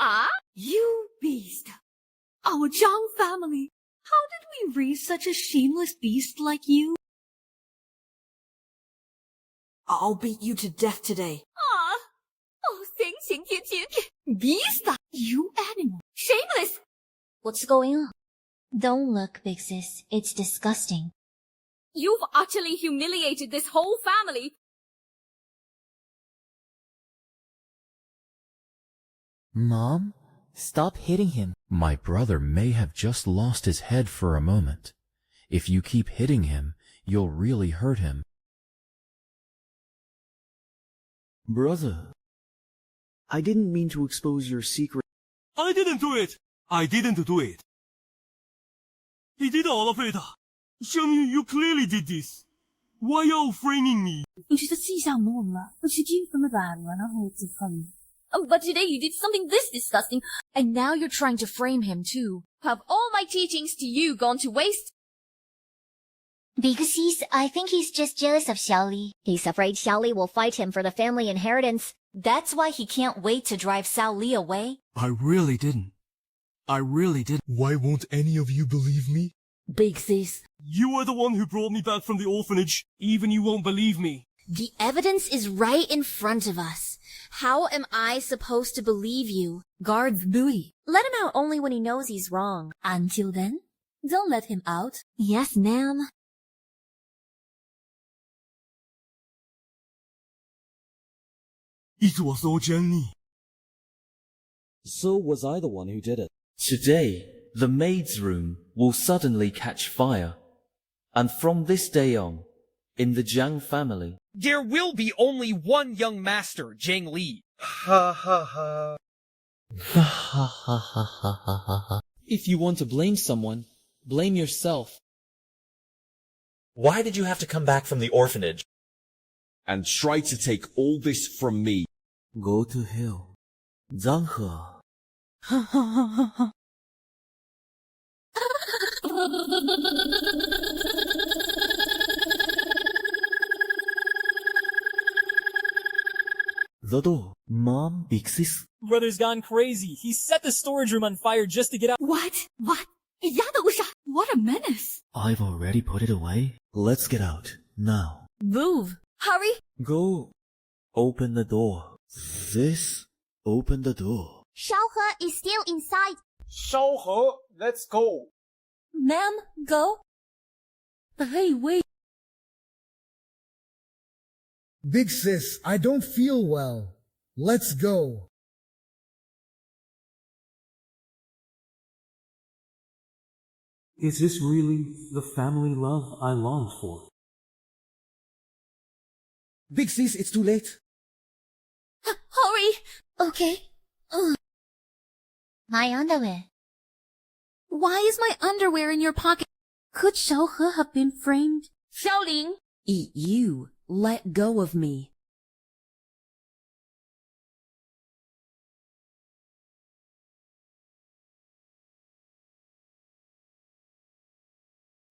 Ah? You beast! Our Zhang family! How did we raise such a shameless beast like you? I'll beat you to death today. Ah! Oh, 行行天天 Beast! You animal! Shameless! What's going on? Don't look, big sis. It's disgusting. You've utterly humiliated this whole family! Mom, stop hitting him. My brother may have just lost his head for a moment. If you keep hitting him, you'll really hurt him. Brother, I didn't mean to expose your secret. I didn't do it. I didn't do it. He did all of it. Xiangyu, you clearly did this. Why are you framing me? 你是气上梦了，我去听什么软了，然后自喷。 But today you did something this disgusting, And now you're trying to frame him too. Have all my teachings to you gone to waste? Big sis, I think he's just jealous of Xiaoli. He's afraid Xiaoli will fight him for the family inheritance. That's why he can't wait to drive Xiaoli away. I really didn't. Why won't any of you believe me? Big sis. You are the one who brought me back from the orphanage. Even you won't believe me. The evidence is right in front of us. How am I supposed to believe you? Guards Louis. Let him out only when he knows he's wrong. Until then, don't let him out. Yes, ma'am. It was all Jenny. So was I the one who did it. Today, the maid's room will suddenly catch fire. And from this day on, in the Jiang family, there will be only one young master, Jiang Li. Ha ha ha. Ha ha ha ha ha ha ha. If you want to blame someone, blame yourself. Why did you have to come back from the orphanage? And try to take all this from me. Go to hell. Zhang He. Ha ha ha ha ha. The door. Mom, big sis. Brother's gone crazy. He set the storage room on fire just to get out. What? What? What a menace! I've already put it away. Let's get out. Now. Move! Hurry! Go. Open the door. Sis, open the door. Xiaohe is still inside. Xiaohe, let's go. Ma'am, go. Hey, wait. Big sis, I don't feel well. Let's go. Is this really the family love I longed for? Big sis, it's too late. Hurry! Okay. My underwear. Why is my underwear in your pocket? Could Xiaohe have been framed? Xiaoling! Eat you. Let go of me.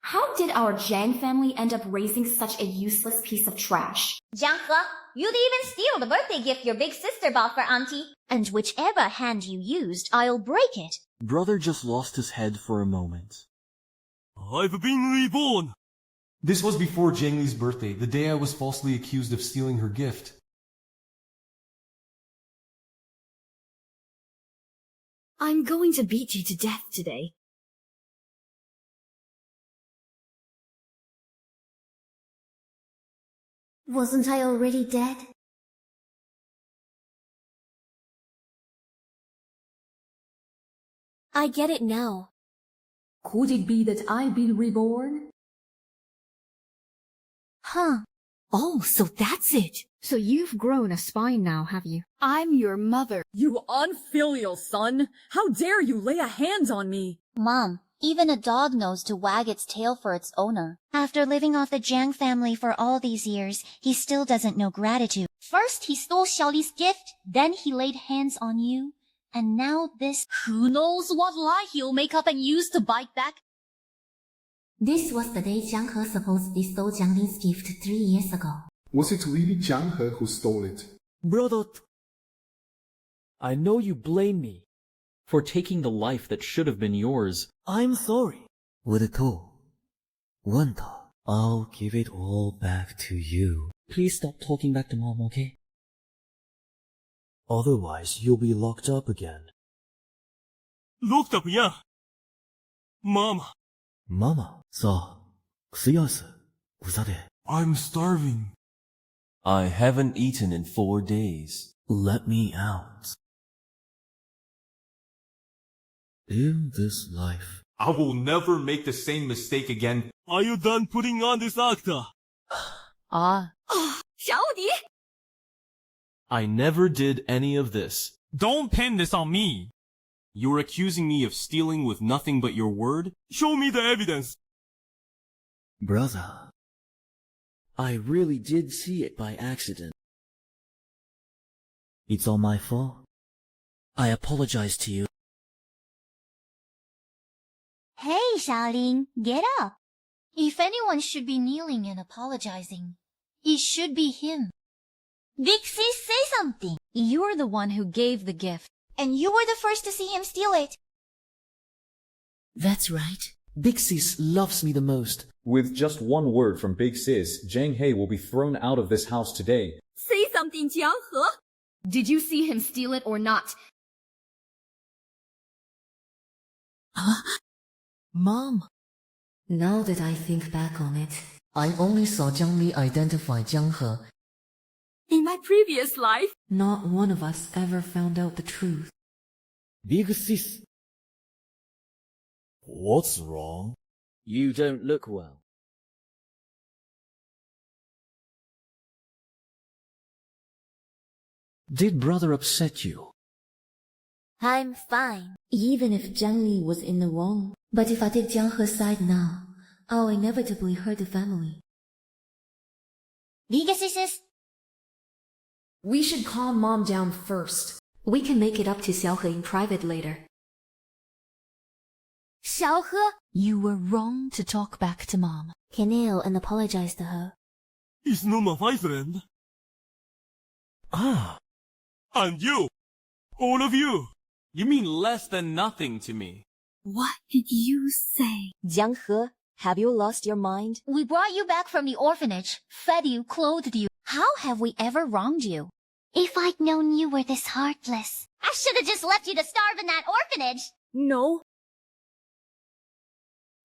How did our Zhang family end up raising such a useless piece of trash? Jiang He, you'd even steal the birthday gift your big sister bought for Auntie. And whichever hand you used, I'll break it. Brother just lost his head for a moment. I've been reborn. This was before Jiang Li's birthday, the day I was falsely accused of stealing her gift. I'm going to beat you to death today. Wasn't I already dead? I get it now. Could it be that I've been reborn? Huh. Oh, so that's it. So you've grown a spine now, have you? I'm your mother. You unfilial son! How dare you lay a hand on me! Mom, even a dog knows to wag its tail for its owner. After living off the Jiang family for all these years, he still doesn't know gratitude. First he stole Xiaoli's gift, then he laid hands on you, and now this. Who knows what lie he'll make up and use to bite back? This was the day Jiang He supposedly stole Jiang Li's gift 3 years ago. Was it really Jiang He who stole it? Brother, I know you blame me, for taking the life that should have been yours. I'm sorry. With it all, Wanda, I'll give it all back to you. Please stop talking back to Mom, okay? Otherwise, you'll be locked up again. Looked up, yeah. Mama. Mama, 자, 쓰여스, 우사대. I'm starving. I haven't eaten in 4 days. Let me out. In this life, I will never make the same mistake again. Are you done putting on this actor?小无敌 I never did any of this. Don't pin this on me. You're accusing me of stealing with nothing but your word? Show me the evidence. brother, I really did see it by accident. It's all my fault. I apologize to you. Hey, Xiaoling, get up. If anyone should be kneeling and apologizing, it should be him. Big Sis, say something. You're the one who gave the gift. And you were the first to see him steal it. That's right. Big Sis loves me the most. With just one word from Big Sis, Zhang He will be thrown out of this house today. Say something, Jiang He. Did you see him steal it or not? Mom. Now that I think back on it, I only saw Jiang Li identify Jiang He. In my previous life, Not one of us ever found out the truth. Big Sis. What's wrong? You don't look well. Did brother upset you? I'm fine. Even if Jiang Li was in the wrong. But if I take Jiang He's side now, I'll inevitably hurt the family. Big Sis, We should calm Mom down first. We can make it up to Xiao He in private later. Xiao He, you were wrong to talk back to Mom. Kneel and apologize to her. He's not my friend. And you. All of you. You mean less than nothing to me. What did you say? Jiang He, have you lost your mind? we brought you back from the orphanage, fed you, clothed you. How have we ever wronged you? If I'd known you were this heartless, I should have just left you to starve in that orphanage. No.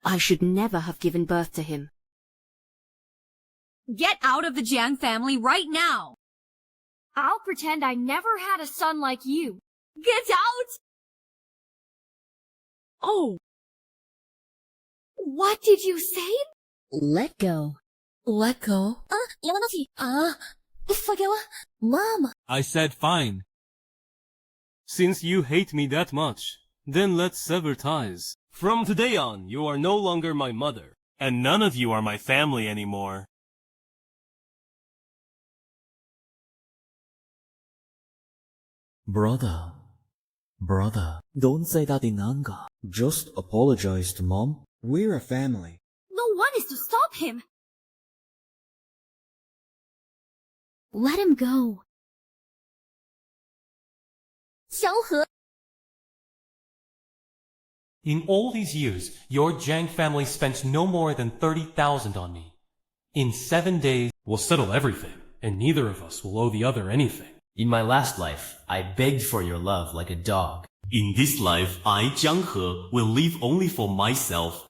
I should never have given birth to him. Get out of the Jiang family right now! I'll pretend I never had a son like you. Get out! Oh! What did you say? Let go. Let go? Forgive Mom! I said fine. Since you hate me that much, then let's sever ties. From today on, you are no longer my mother, and none of you are my family anymore. Brother. Don't say that in anger. Just apologize to Mom. We're a family. No one is to stop him. Let him go. Xiao He, In all these years, your Jiang family spent no more than 30,000 on me. In 7 days, we'll settle everything, and neither of us will owe the other anything. In my last life, I begged for your love like a dog. In this life, I, Jiang He, will live only for myself.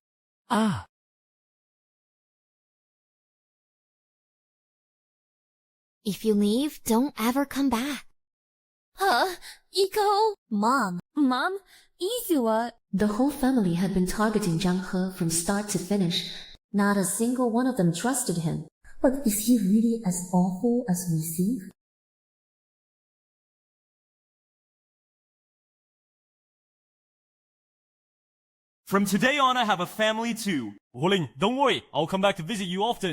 If you leave, don't ever come back. Iko. Mom. The whole family had been targeting Jiang He from start to finish. Not a single one of them trusted him. But is he really as awful as we see? From today on, I have a family too. Huling, don't worry, I'll come back to visit you often.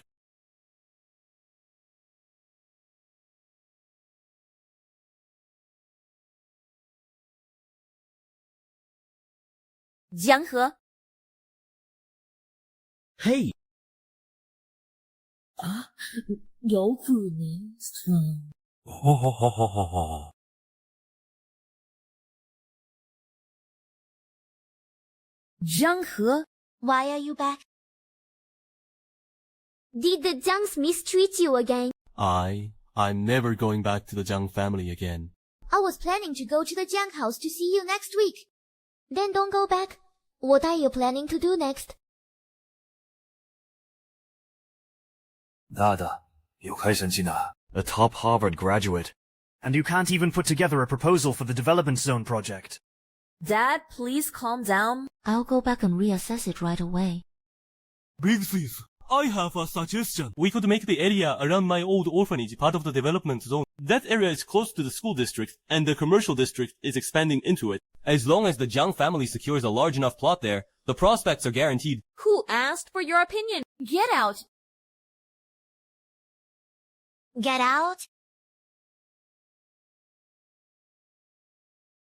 Jiang He. Hey! 有可能是。Zhang He, Why are you back? did the Zhangs mistreat you again? I'm never going back to the Zhang family again. I was planning to go to the Jiang house to see you next week. Then don't go back. What are you planning to do next? Dada, 有开神经啊, a top Harvard graduate. And you can't even put together a proposal for the development zone project. Dad, please calm down. I'll go back and reassess it right away. Big sis, I have a suggestion. We could make the area around my old orphanage part of the development zone. That area is close to the school district, and the commercial district is expanding into it. As long as the Zhang family secures a large enough plot there, the prospects are guaranteed. Who asked for your opinion? Get out! Get out?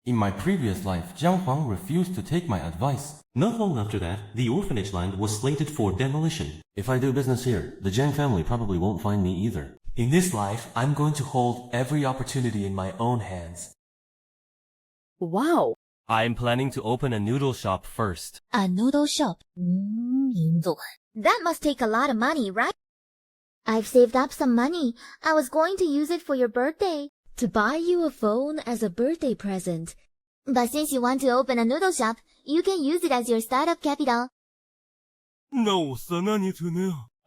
In my previous life, Jiang Huang refused to take my advice. Not long after that, the orphanage land was slated for demolition. If I do business here, the Jiang family probably won't find me either. In this life, I'm going to hold every opportunity in my own hands. Wow! I'm planning to open a noodle shop first. A noodle shop? That must take a lot of money, right? I've saved up some money. I was going to use it for your birthday. To buy you a phone as a birthday present. But since you want to open a noodle shop, you can use it as your startup capital. No,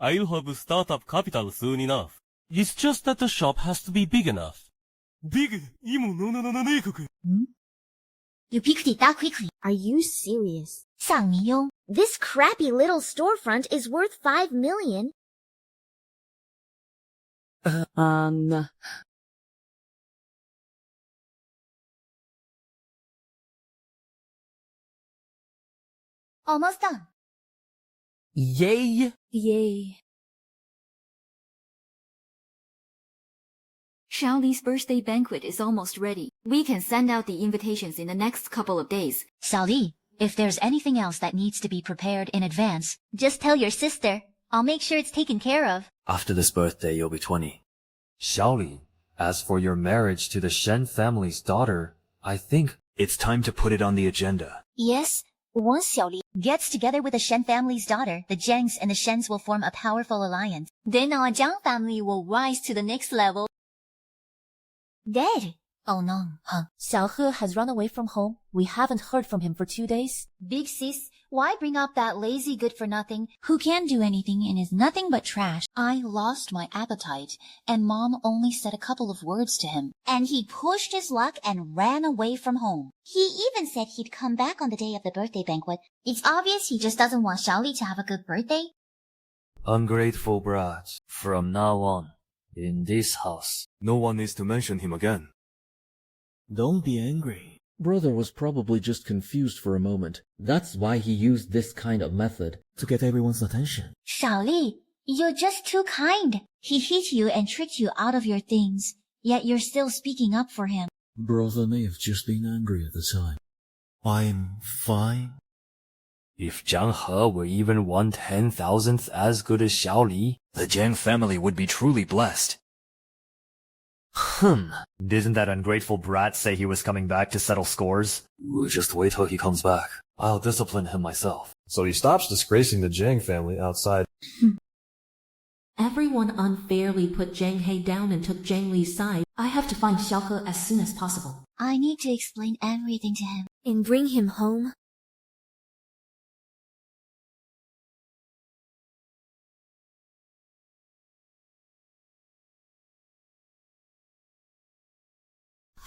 I'll have startup capital soon enough. It's just that the shop has to be big enough. Big? You picked it that quickly. Are you serious? Sang this crappy little storefront is worth 5 million. Almost done. Yay! Yay. Xiaoli's birthday banquet is almost ready. We can send out the invitations in the next couple of days. Xiaoli, if there's anything else that needs to be prepared in advance, just tell your sister. I'll make sure it's taken care of. After this birthday, you'll be 20. Xiaoli, as for your marriage to the Shen family's daughter, I think it's time to put it on the agenda. Yes, once Xiaoli gets together with the Shen family's daughter, the Zhangs and the Shens will form a powerful alliance. Then our Zhang family will rise to the next level. Dead? Oh no, huh? Xiao He has run away from home. We haven't heard from him for 2 days. Big sis, why bring up that lazy good-for-nothing who can't do anything and is nothing but trash? I lost my appetite, and Mom only said a couple of words to him. And he pushed his luck and ran away from home. He even said he'd come back on the day of the birthday banquet. It's obvious he just doesn't want Xiaoli to have a good birthday. Ungrateful brat. From now on, in this house, no one needs to mention him again. Don't be angry. Brother was probably just confused for a moment. That's why he used this kind of method to get everyone's attention. Xiaoli, you're just too kind. He hit you and tricked you out of your things, yet you're still speaking up for him. Brother may have just been angry at the time. I'm fine. If Zhang He were even 1/10,000th as good as Xiaoli, the Jiang family would be truly blessed. Didn't that ungrateful brat say he was coming back to settle scores? We'll just wait till he comes back. I'll discipline him myself. So he stops disgracing the Jiang family outside. Everyone unfairly put Zhang He down and took Zhang Li's side. I have to find Xiao He as soon as possible. I need to explain everything to him. And bring him home.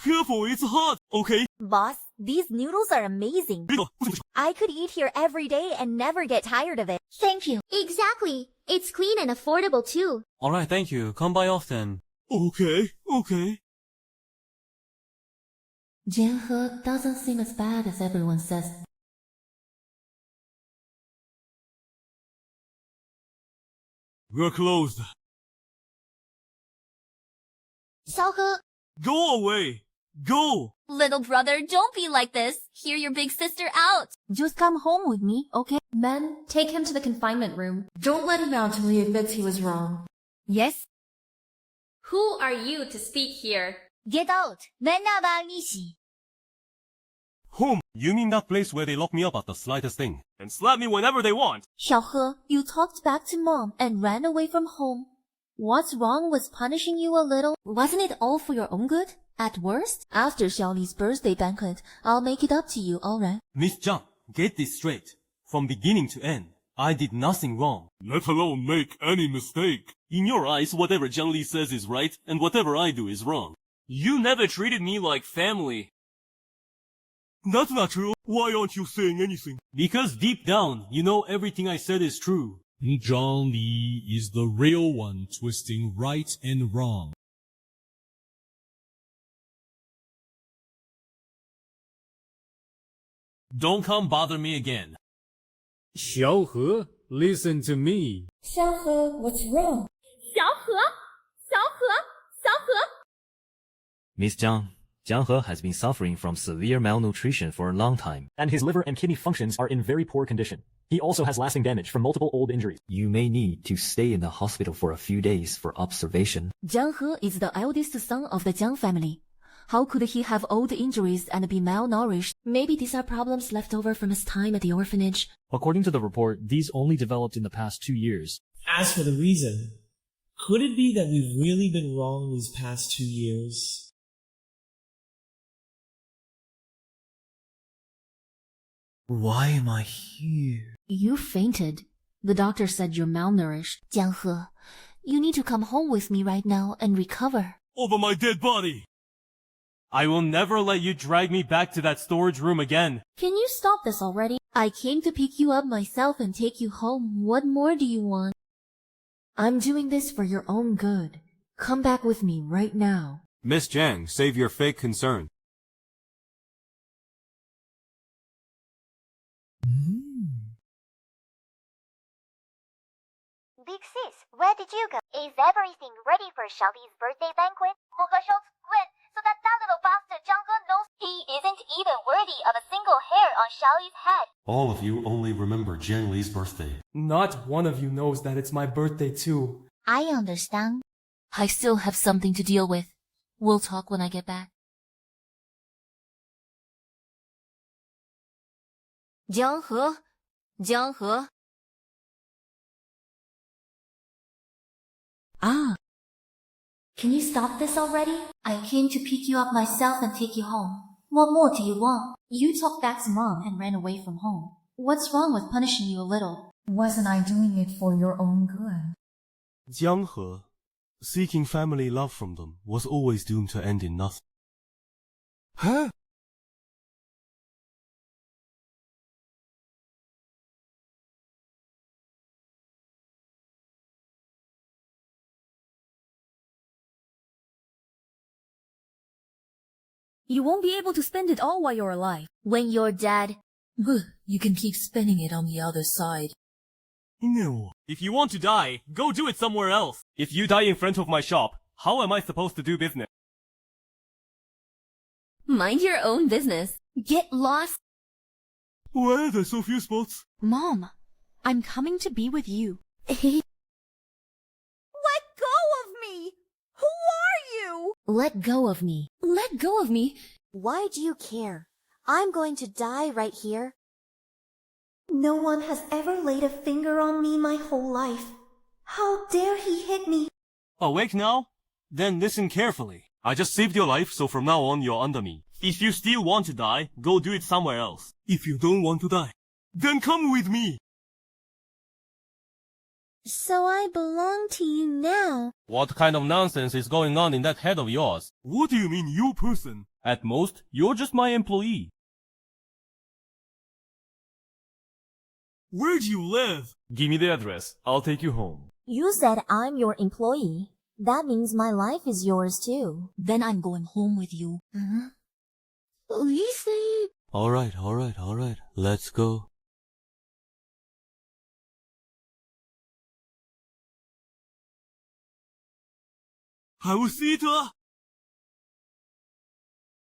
Careful, it's hot, okay? Boss, these noodles are amazing. I could eat here every day and never get tired of it. Thank you. Exactly. It's clean and affordable too. Alright, thank you. Come by often. Okay. Zhang He doesn't seem as bad as everyone says. We're closed. Xiao He. Go away! Go! Little brother, don't be like this. Hear your big sister out. Just come home with me, okay? Men, take him to the confinement room. Don't let him out till he admits he was wrong. Yes? Who are you to speak here? Get out. Venna ba Nishi. Home? You mean that place where they lock me up at the slightest thing and slap me whenever they want? 小何, you talked back to mom and ran away from home. What's wrong with punishing you a little? Wasn't it all for your own good? At worst, after Xiaoli's birthday banquet, I'll make it up to you, alright? Miss Zhang, get this straight. From beginning to end, I did nothing wrong. Let alone make any mistake. In your eyes, whatever Zhang Li says is right, and whatever I do is wrong. You never treated me like family. That's not true. Why aren't you saying anything? Because deep down, you know everything I said is true. Zhang Li is the real one twisting right and wrong. Don't come bother me again. 小何, listen to me. 小何, what's wrong? 小何，小何，小何。 Miss Zhang, Jiang He has been suffering from severe malnutrition for a long time. And his liver and kidney functions are in very poor condition. He also has lasting damage from multiple old injuries. You may need to stay in the hospital for a few days for observation. Jiang He is the eldest son of the Jiang family. How could he have old injuries and be malnourished? Maybe these are problems left over from his time at the orphanage. According to the report, these only developed in the past 2 years. As for the reason, could it be that we've really been wrong these past 2 years? Why am I here? You fainted. The doctor said you're malnourished. Jiang He, you need to come home with me right now and recover. Over my dead body! I will never let you drag me back to that storage room again. Can you stop this already? I came to pick you up myself and take you home. What more do you want? I'm doing this for your own good. Come back with me right now. Miss Zhang, save your fake concern. Big sis, where did you go? Is everything ready for Xiaoli's birthday banquet? Gwen, so that little bastard Zhang He knows he isn't even worthy of a single hair on Xiaoli's head. All of you only remember Jiang Li's birthday. Not one of you knows that it's my birthday too. I understand. I still have something to deal with. We'll talk when I get back. Jiang He. Ah. Can you stop this already? I came to pick you up myself and take you home. What more do you want? You talked back to mom and ran away from home. What's wrong with punishing you a little? Wasn't I doing it for your own good? Jiang He, seeking family love from them was always doomed to end in nothing. Huh? You won't be able to spend it all while you're alive. When you're dead, you can keep spending it on the other side. No. If you want to die, go do it somewhere else. If you die in front of my shop, how am I supposed to do business? Mind your own business. Get lost. Why are there so few spots? Mom, I'm coming to be with you. Let go of me! Who are you? let go of me. Let go of me? Why do you care? I'm going to die right here. No one has ever laid a finger on me my whole life. How dare he hit me? Awake now? Then listen carefully. I just saved your life, so from now on you're under me. If you still want to die, go do it somewhere else. If you don't want to die, then come with me. So I belong to you now. What kind of nonsense is going on in that head of yours? What do you mean, you person? At most, you're just my employee. Where do you live? Give me the address. I'll take you home. You said I'm your employee. That means my life is yours too. Then I'm going home with you. Listen. Alright. Let's go. I will see it.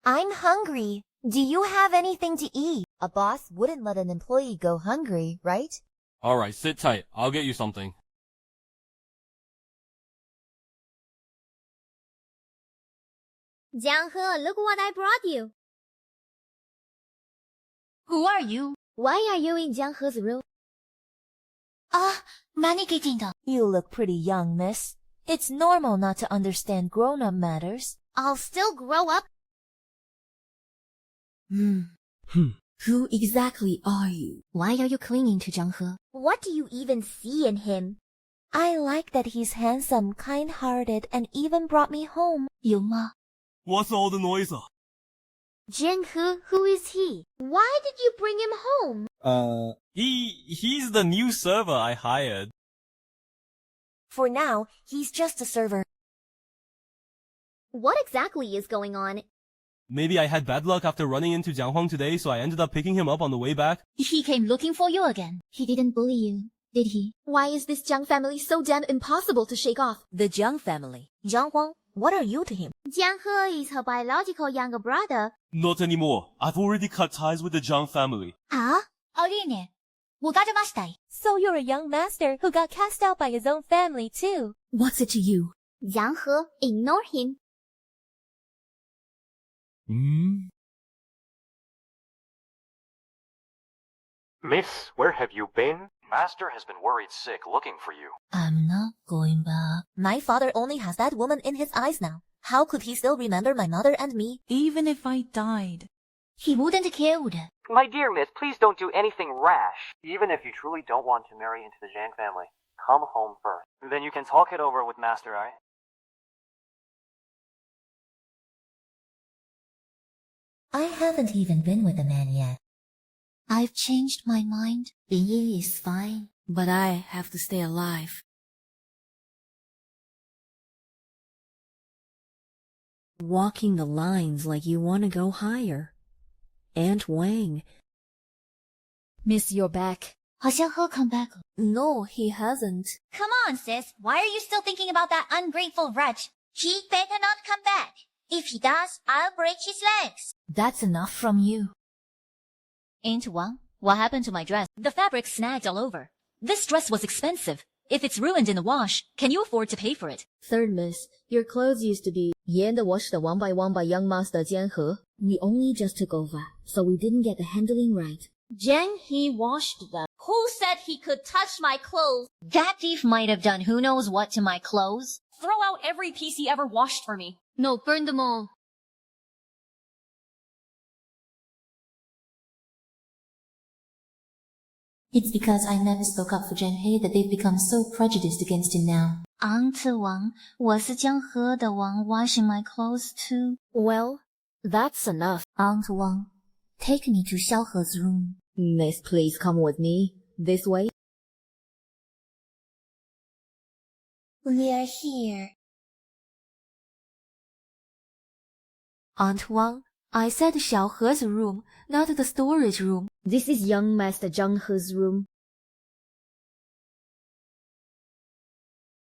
I'm hungry. Do you have anything to eat? A boss wouldn't let an employee go hungry, right? Alright, sit tight. I'll get you something. Jiang He, look what I brought you. Who are you? Why are you in Jianghe's room? Manigating. You look pretty young, miss. It's normal not to understand grown-up matters. I'll still grow up. Who exactly are you? Why are you clinging to Jianghe? What do you even see in him? I like that he's handsome, kind-hearted, and even brought me home. 有吗? What's all the noise? Jianghe, who is he? Why did you bring him home? He's the new server I hired. For now, he's just a server. What exactly is going on? Maybe I had bad luck after running into Jiang Huang today, so I ended up picking him up on the way back. He came looking for you again. He didn't bully you, did he? Why is this Jiang family so damn impossible to shake off? The Jiang family. Jiang Huang, what are you to him? Jianghe is her biological younger brother. Not anymore. I've already cut ties with the Jiang family. Huh? 어린애. 못 가져마시다이. So you're a young master who got cast out by his own family too. What's it to you? Jianghe, ignore him. Miss, where have you been? Master has been worried sick looking for you. I'm not going back. My father only has that woman in his eyes now. How could he still remember my mother and me? Even if I died. He wouldn't kill. My dear miss, please don't do anything rash. Even if you truly don't want to marry into the Zhang family, come home first. Then you can talk it over with Master, alright? I haven't even been with a man yet. I've changed my mind. Yi is fine. But I have to stay alive. Walking the lines like you want to go higher. Aunt Wang. Miss, you're back. 好像he'll come back. No, he hasn't. Come on, sis. Why are you still thinking about that ungrateful wretch? He better not come back. If he does, I'll break his legs. That's enough from you. Aunt Wang, what happened to my dress? The fabric snagged all over. This dress was expensive. If it's ruined in the wash, can you afford to pay for it? Third miss, your clothes used to be washed one by one by young master Jianghe. We only just took over, so we didn't get the handling right. Jiang He washed them. Who said he could touch my clothes? That thief might have done who knows what to my clothes. Throw out every piece he ever washed for me. No, burn them all. It's because I never spoke up for Jiang He that they've become so prejudiced against him now. Aunt Wang, was Jianghe the one washing my clothes too? Well, that's enough. Aunt Wang, take me to Xiaohe's room. Miss, please come with me. This way. We're here. Aunt Wang, I said Xiaohe's room, not the storage room. This is young Master Zhanghe's room.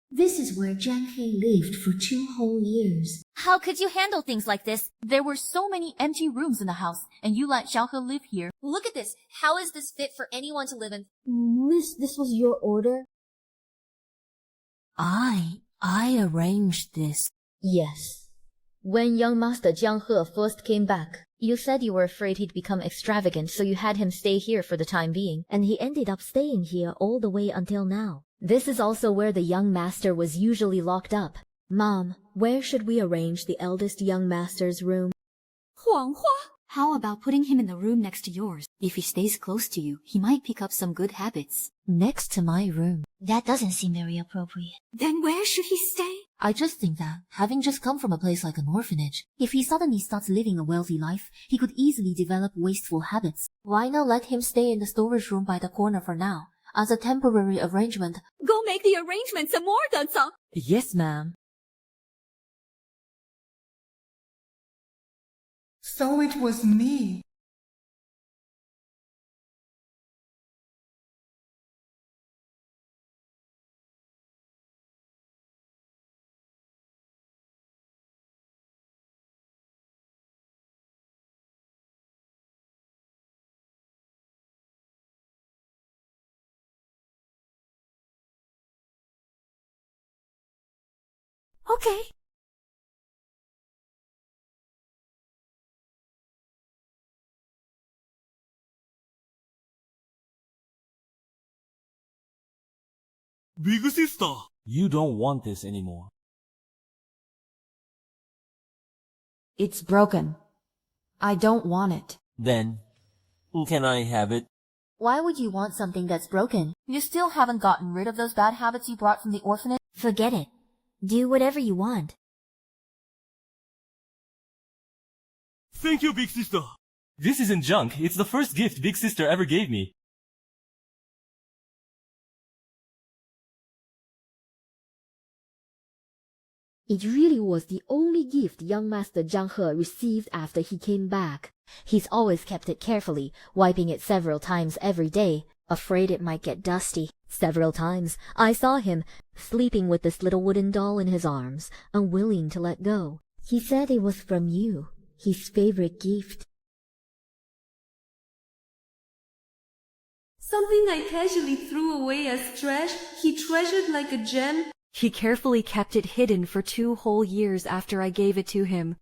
This is where Jiang He lived for 2 whole years. How could you handle things like this? There were so many empty rooms in the house, and you let Xiaohe live here. Look at this. How is this fit for anyone to live in? Miss, this was your order? I arranged this. Yes. When young Master Jianghe first came back, you said you were afraid he'd become extravagant, so you had him stay here for the time being, and he ended up staying here all the way until now. This is also where the young master was usually locked up. Mom, where should we arrange the eldest young master's room? Huanghua? How about putting him in the room next to yours? If he stays close to you, he might pick up some good habits. Next to my room. That doesn't seem very appropriate. Then where should he stay? I just think that, having just come from a place like an orphanage, if he suddenly starts living a wealthy life, he could easily develop wasteful habits. Why not let him stay in the storage room by the corner for now, as a temporary arrangement? Go make the arrangements some more, Dunsong. Yes, ma'am. So it was me. Okay. Big sister! You don't want this anymore. It's broken. I don't want it. Then, can I have it? Why would you want something that's broken? You still haven't gotten rid of those bad habits you brought from the orphanage? Forget it. Do whatever you want. Thank you, big sister! This isn't junk, it's the first gift big sister ever gave me. It really was the only gift young Master Zhang He received after he came back. He's always kept it carefully, wiping it several times every day, afraid it might get dusty. Several times I saw him sleeping with this little wooden doll in his arms, unwilling to let go. He said it was from you, his favorite gift. Something I casually threw away as trash, he treasured like a gem. He carefully kept it hidden for 2 whole years after I gave it to him.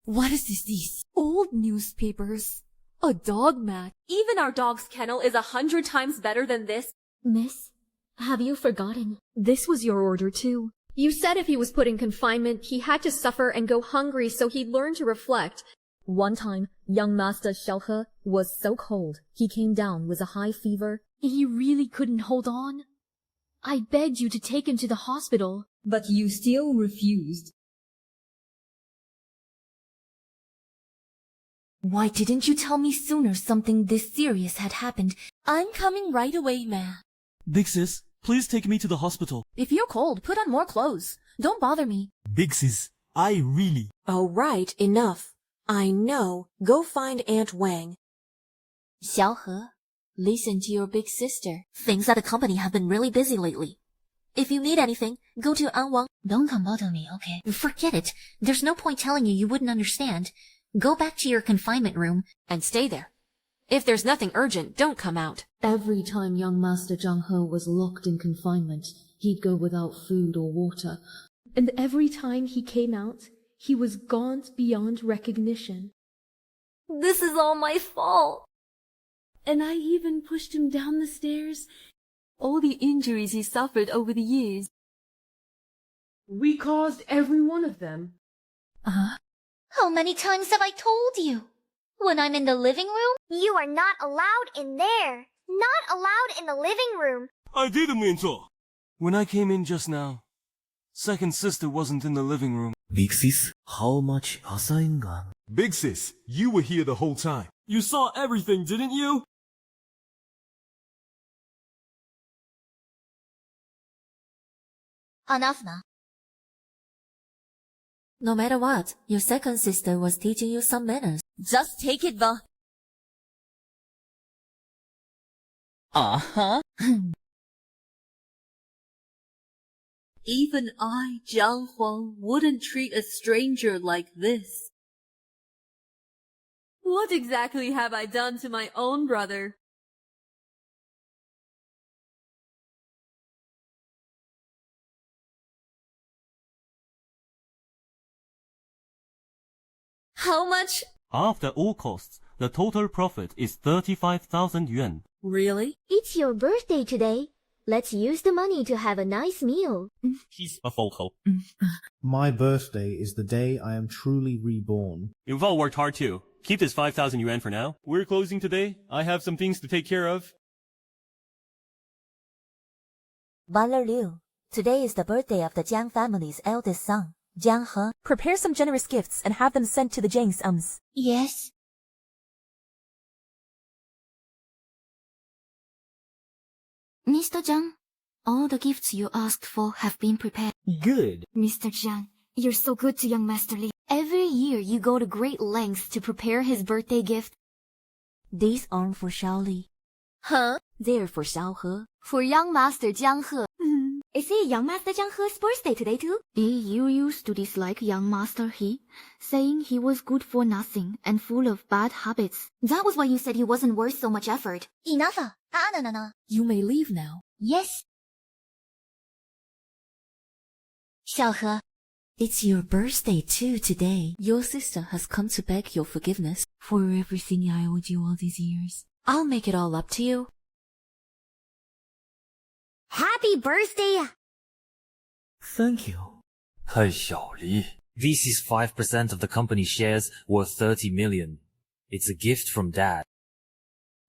What is this? Old newspapers. A dog mat. Even our dog's kennel is 100 times better than this. Miss, have you forgotten? This was your order too. You said if he was put in confinement, he had to suffer and go hungry so he'd learn to reflect. One time, young Master Xiao He was so cold, he came down with a high fever. He really couldn't hold on. I begged you to take him to the hospital. But you still refused. Why didn't you tell me sooner something this serious had happened? I'm coming right away, ma. Big sis, please take me to the hospital. If you're cold, put on more clothes. Don't bother me. Big sis, I really... Oh, right, enough. I know. Go find Aunt Wang. Xiao He, listen to your big sister. Things at the company have been really busy lately. If you need anything, go to An Wang. Don't come bother me, okay? Forget it. There's no point telling you wouldn't understand. Go back to your confinement room and stay there. If there's nothing urgent, don't come out. Every time young Master Zhang He was locked in confinement, he'd go without food or water. And every time he came out, he was gaunt beyond recognition. This is all my fault. And I even pushed him down the stairs. All the injuries he suffered over the years. We caused every one of them. How many times have I told you? When I'm in the living room, You are not allowed in there. Not allowed in the living room. I didn't mean to. When I came in just now, second sister wasn't in the living room. Big sis, how much 아사인간? Big sis, you were here the whole time. You saw everything, didn't you? enough now. No matter what, your second sister was teaching you some manners. Just take it, Va. Even I, Jiang Huang, wouldn't treat a stranger like this. What exactly have I done to my own brother? How much? After all costs, the total profit is 35,000 yuan. Really? It's your birthday today. Let's use the money to have a nice meal. She's a photo. My birthday is the day I am truly reborn. You've all worked hard too. Keep this 5,000 yuan for now. We're closing today. I have some things to take care of. Butler Liu, today is the birthday of the Jiang family's eldest son, Jiang He. Prepare some generous gifts and have them sent to the Jiang's. Yes. Mr. Zhang, all the gifts you asked for have been prepared. Good. Mr. Zhang, you're so good to young Master Li. Every year you go to great lengths to prepare his birthday gift. These aren't for Xiao Li. Huh? They're for Xiao He. For young Master Jiang He. Is it young Master Jiang He's birthday today too? You used to dislike young Master He, saying he was good for nothing and full of bad habits. That was why you said he wasn't worth so much effort. Enough. No. You may leave now. Yes. Xiao He, it's your birthday too today. Your sister has come to beg your forgiveness for everything I owed you all these years. I'll make it all up to you. Happy birthday! Thank you. Hey, Xiaoli. This is 5% of the company shares worth 30 million. It's a gift from Dad.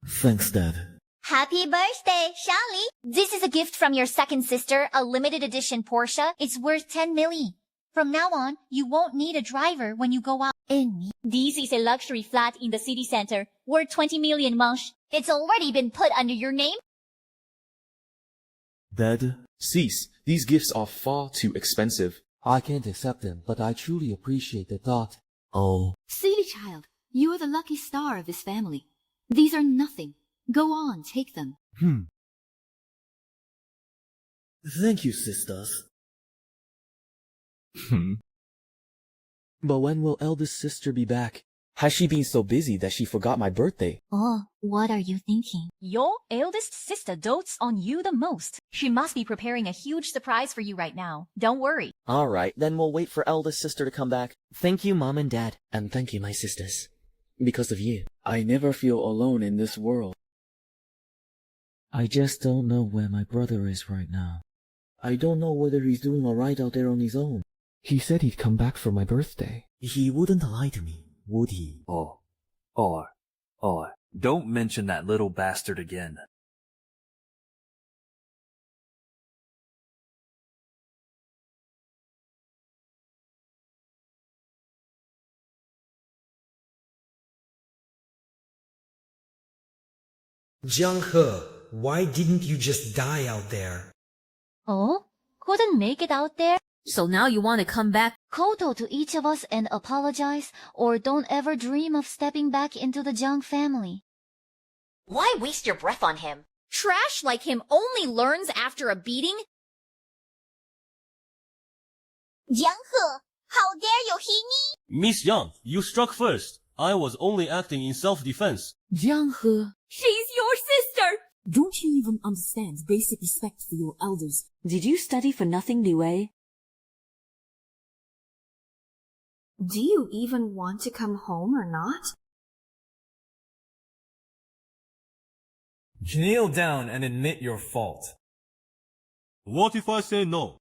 Thanks, Dad. Happy birthday, Xiaoli! This is a gift from your second sister, a limited edition Porsche. It's worth 10 million. From now on, you won't need a driver when you go out. This is a luxury flat in the city center, worth 20 million mansh. It's already been put under your name. Dad? Cease. These gifts are far too expensive. I can't accept them, but I truly appreciate the thought. Oh. Silly child, you are the lucky star of this family. These are nothing. Go on, take them. Thank you, sisters. But when will eldest sister be back? Has she been so busy that she forgot my birthday? Oh, what are you thinking? Your eldest sister dotes on you the most. She must be preparing a huge surprise for you right now. Don't worry. Alright, then we'll wait for eldest sister to come back. Thank you, Mom and Dad. And thank you, my sisters. Because of you, I never feel alone in this world. I just don't know where my brother is right now. I don't know whether he's doing alright out there on his own. He said he'd come back for my birthday. He wouldn't lie to me, would he? Oh, don't mention that little bastard again. Jiang-he, why didn't you just die out there? Oh? Couldn't make it out there? So now you want to come back? Kowtow to each of us and apologize, or don't ever dream of stepping back into the Jiang family. Why waste your breath on him? Trash like him only learns after a beating? Jiang-he, how dare you hit me? Miss Yang, you struck first. I was only acting in self-defense. Jiang-he, she's your sister! Don't you even understand basic respect for your elders? Did you study for nothing, Liu Wei? Do you even want to come home or not? Kneel down and admit your fault. What if I say no?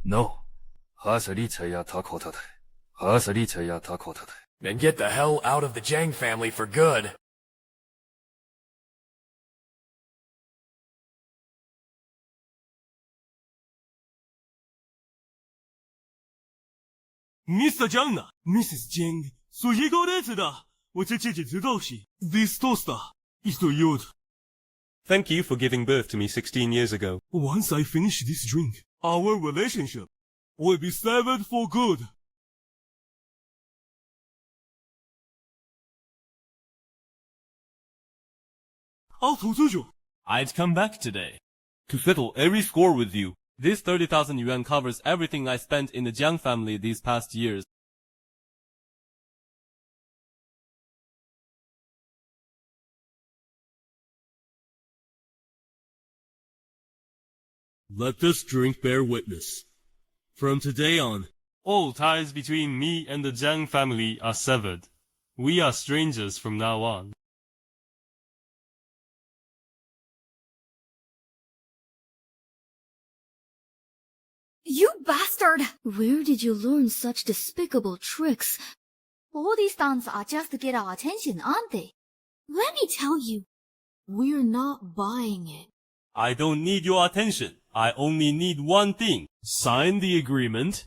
No. Then get the hell out of the Jiang family for good. Mr. Jiang, Mrs. Jiang, 属于高的子的，我这姐姐知道是 This toaster is to you. Thank you for giving birth to me 16 years ago. Once I finish this drink, our relationship will be severed for good. I'd come back today to settle every score with you. This 30,000 yuan covers everything I spent in the Jiang family these past years. Let this drink bear witness. From today on, all ties between me and the Jiang family are severed. We are strangers from now on. You bastard! Where did you learn such despicable tricks? All these stunts are just to get our attention, aren't they? Let me tell you, we're not buying it. I don't need your attention. I only need one thing. Sign the agreement.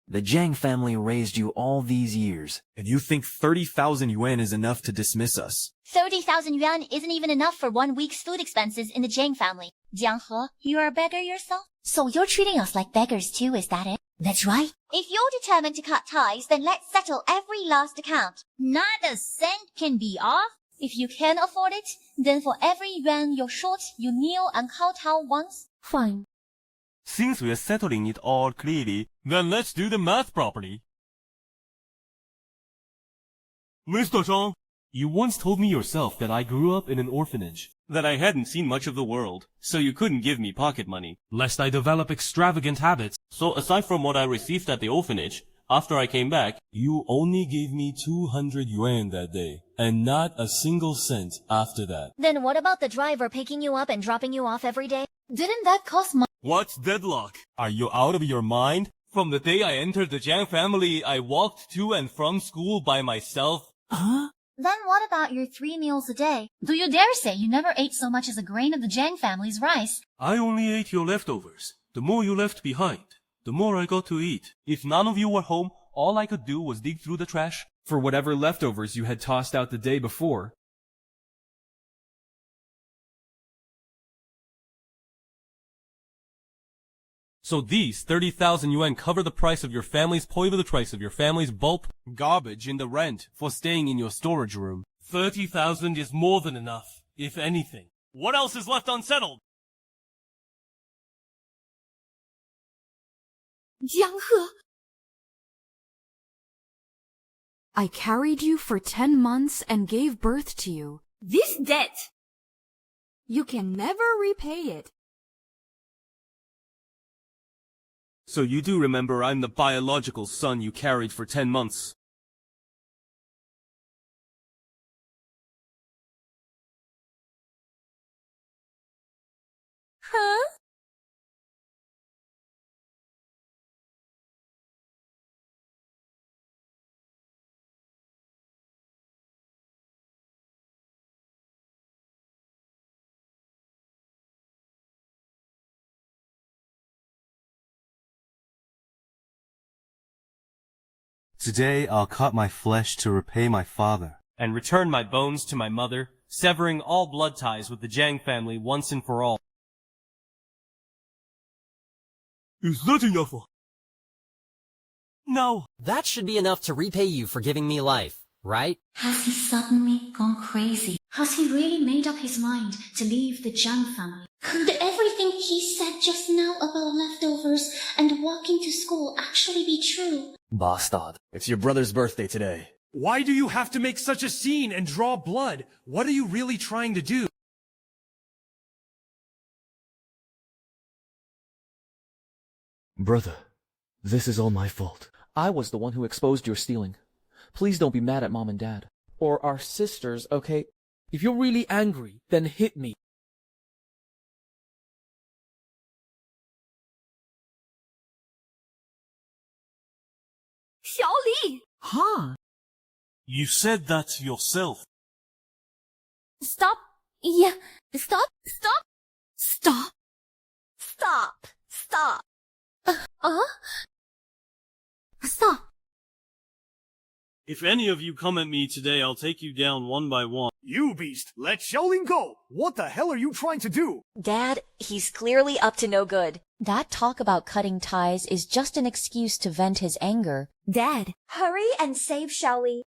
The Jiang family raised you all these years, and you think 30,000 yuan is enough to dismiss us? 30,000 yuan isn't even enough for 1 week's food expenses in the Jiang family. Jiang-he, you are a beggar yourself? So you're treating us like beggars too, is that it? That's right. If you're determined to cut ties, then let's settle every last account. Not a cent can be off. If you can afford it, then for every yuan you're short, you kneel and kowtow once. Fine. Since we're settling it all clearly, then let's do the math properly. Mr. Zhang, you once told me yourself that I grew up in an orphanage, that I hadn't seen much of the world, so you couldn't give me pocket money, lest I develop extravagant habits. So aside from what I received at the orphanage, after I came back, you only gave me 200 yuan that day, and not a single cent after that. Then what about the driver picking you up and dropping you off every day? Didn't that cost money? What's deadlock? Are you out of your mind? From the day I entered the Jiang family, I walked to and from school by myself. Huh? Then what about your 3 meals a day? Do you dare say you never ate so much as a grain of the Jiang family's rice? I only ate your leftovers. The more you left behind, the more I got to eat. If none of you were home, all I could do was dig through the trash for whatever leftovers you had tossed out the day before. So these 30,000 yuan cover the price of your family's bulk garbage in the rent for staying in your storage room. 30,000 is more than enough, if anything. What else is left unsettled? Jiang He. I carried you for 10 months and gave birth to you. This debt! You can never repay it. So you do remember I'm the biological son you carried for 10 months. Huh? Today I'll cut my flesh to repay my father, and return my bones to my mother, severing all blood ties with the Jiang family once and for all. Is that enough? No. That should be enough to repay you for giving me life, right? Has he suddenly gone crazy? Has he really made up his mind to leave the Jiang family? Could everything he said just now about leftovers and walking to school actually be true? Bastard. It's your brother's birthday today. Why do you have to make such a scene and draw blood? What are you really trying to do? Brother, this is all my fault. I was the one who exposed your stealing. Please don't be mad at Mom and Dad. Or our sisters, okay? If you're really angry, then hit me. Xiaoli! Huh? You said that yourself. Stop. Yeah. Stop. Stop. Stop. Stop. Stop. Stop. If any of you come at me today, I'll take you down one by one. You beast, let Xiaoling go! What the hell are you trying to do? Dad, he's clearly up to no good. That talk about cutting ties is just an excuse to vent his anger. Dad. Hurry and save Xiaoli.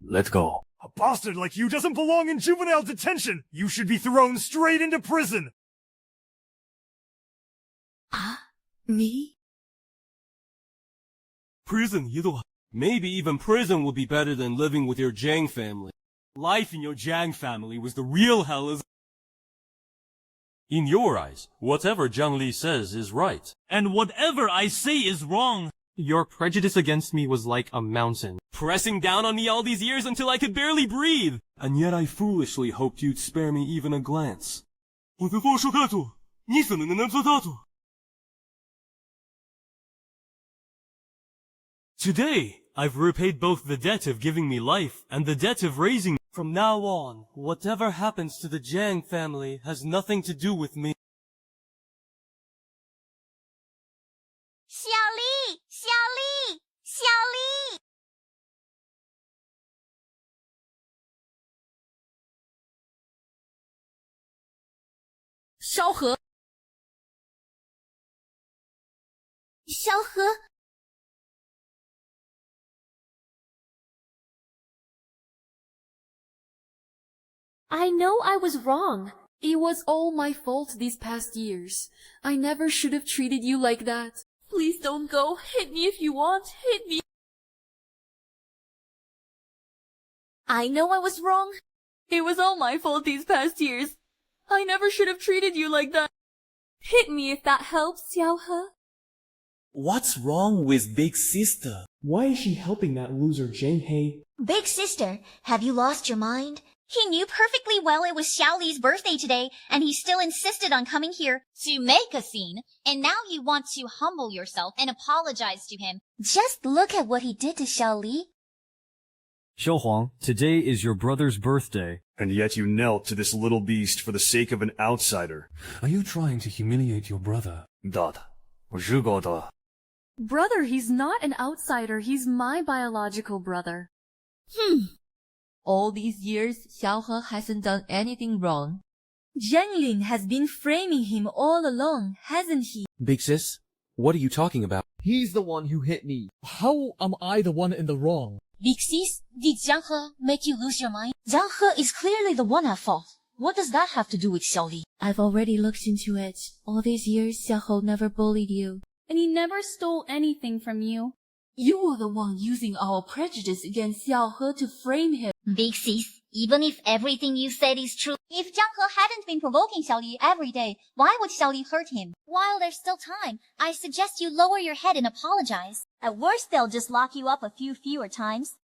Let's go. A bastard like you doesn't belong in juvenile detention! You should be thrown straight into prison! Me? Prison, maybe even prison would be better than living with your Jiang family. Life in your Jiang family was the real hell. In your eyes, whatever Zhang Li says is right. And whatever I say is wrong. Your prejudice against me was like a mountain, pressing down on me all these years until I could barely breathe. And yet I foolishly hoped you'd spare me even a glance. Today, I've repaid both the debt of giving me life and the debt of raising me. From now on, whatever happens to the Jiang family has nothing to do with me. Xiaoli! Xiaoli! Xiaoli! Xiaohe! Xiaohe! I know I was wrong. It was all my fault these past years. I never should have treated you like that. Please don't go. Hit me if you want. Hit me. I know I was wrong. It was all my fault these past years. I never should have treated you like that. Hit me if that helps, Xiaohe. What's wrong with big sister? Why is she helping that loser Jane Hei? Big sister, have you lost your mind? He knew perfectly well it was Xiaoli's birthday today, and he still insisted on coming here to make a scene, and now you want to humble yourself and apologize to him. Just look at what he did to Xiaoli. Xiao Huang, today is your brother's birthday. And yet you knelt to this little beast for the sake of an outsider. Are you trying to humiliate your brother? Dad, 如果的 Brother, he's not an outsider. He's my biological brother. All these years, Xiaohe hasn't done anything wrong. Zhenglin has been framing him all along, hasn't he? Big sis, what are you talking about? He's the one who hit me. How am I the one in the wrong? Big sis, did Jiang He make you lose your mind? Jiang He is clearly the one at fault. What does that have to do with Xiaoli? I've already looked into it. All these years, Xiaohe never bullied you. And he never stole anything from you. You were the one using our prejudice against Xiaohe to frame him. Big sis, even if everything you said is true, if Jiang He hadn't been provoking Xiaoli every day, why would Xiaoli hurt him? While there's still time, I suggest you lower your head and apologize. At worst, they'll just lock you up a few fewer times.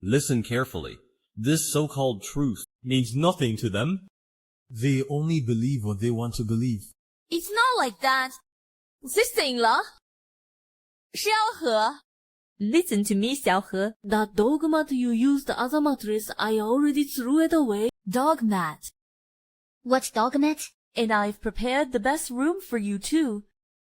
Listen carefully. This so-called truth means nothing to them. They only believe what they want to believe. It's not like that. Sister-in-law. Xiaohe. Listen to me, Xiaohe. That dog mat you used as a mattress, I already threw it away. Dog mat. What's dog mat? And I've prepared the best room for you too.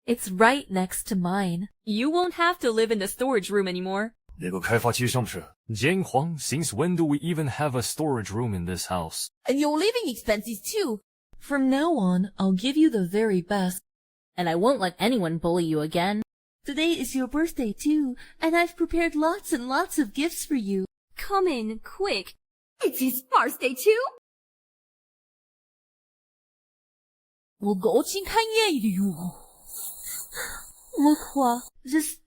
It's right next to mine. You won't have to live in the storage room anymore. 那个开发区上是 Jiang Huang, since when do we even have a storage room in this house? And your living expenses too. From now on, I'll give you the very best. And I won't let anyone bully you again. Today is your birthday too, and I've prepared lots and lots of gifts for you. Come in, quick. It's his birthday too? 我高兴看夜了。Look, Hua, this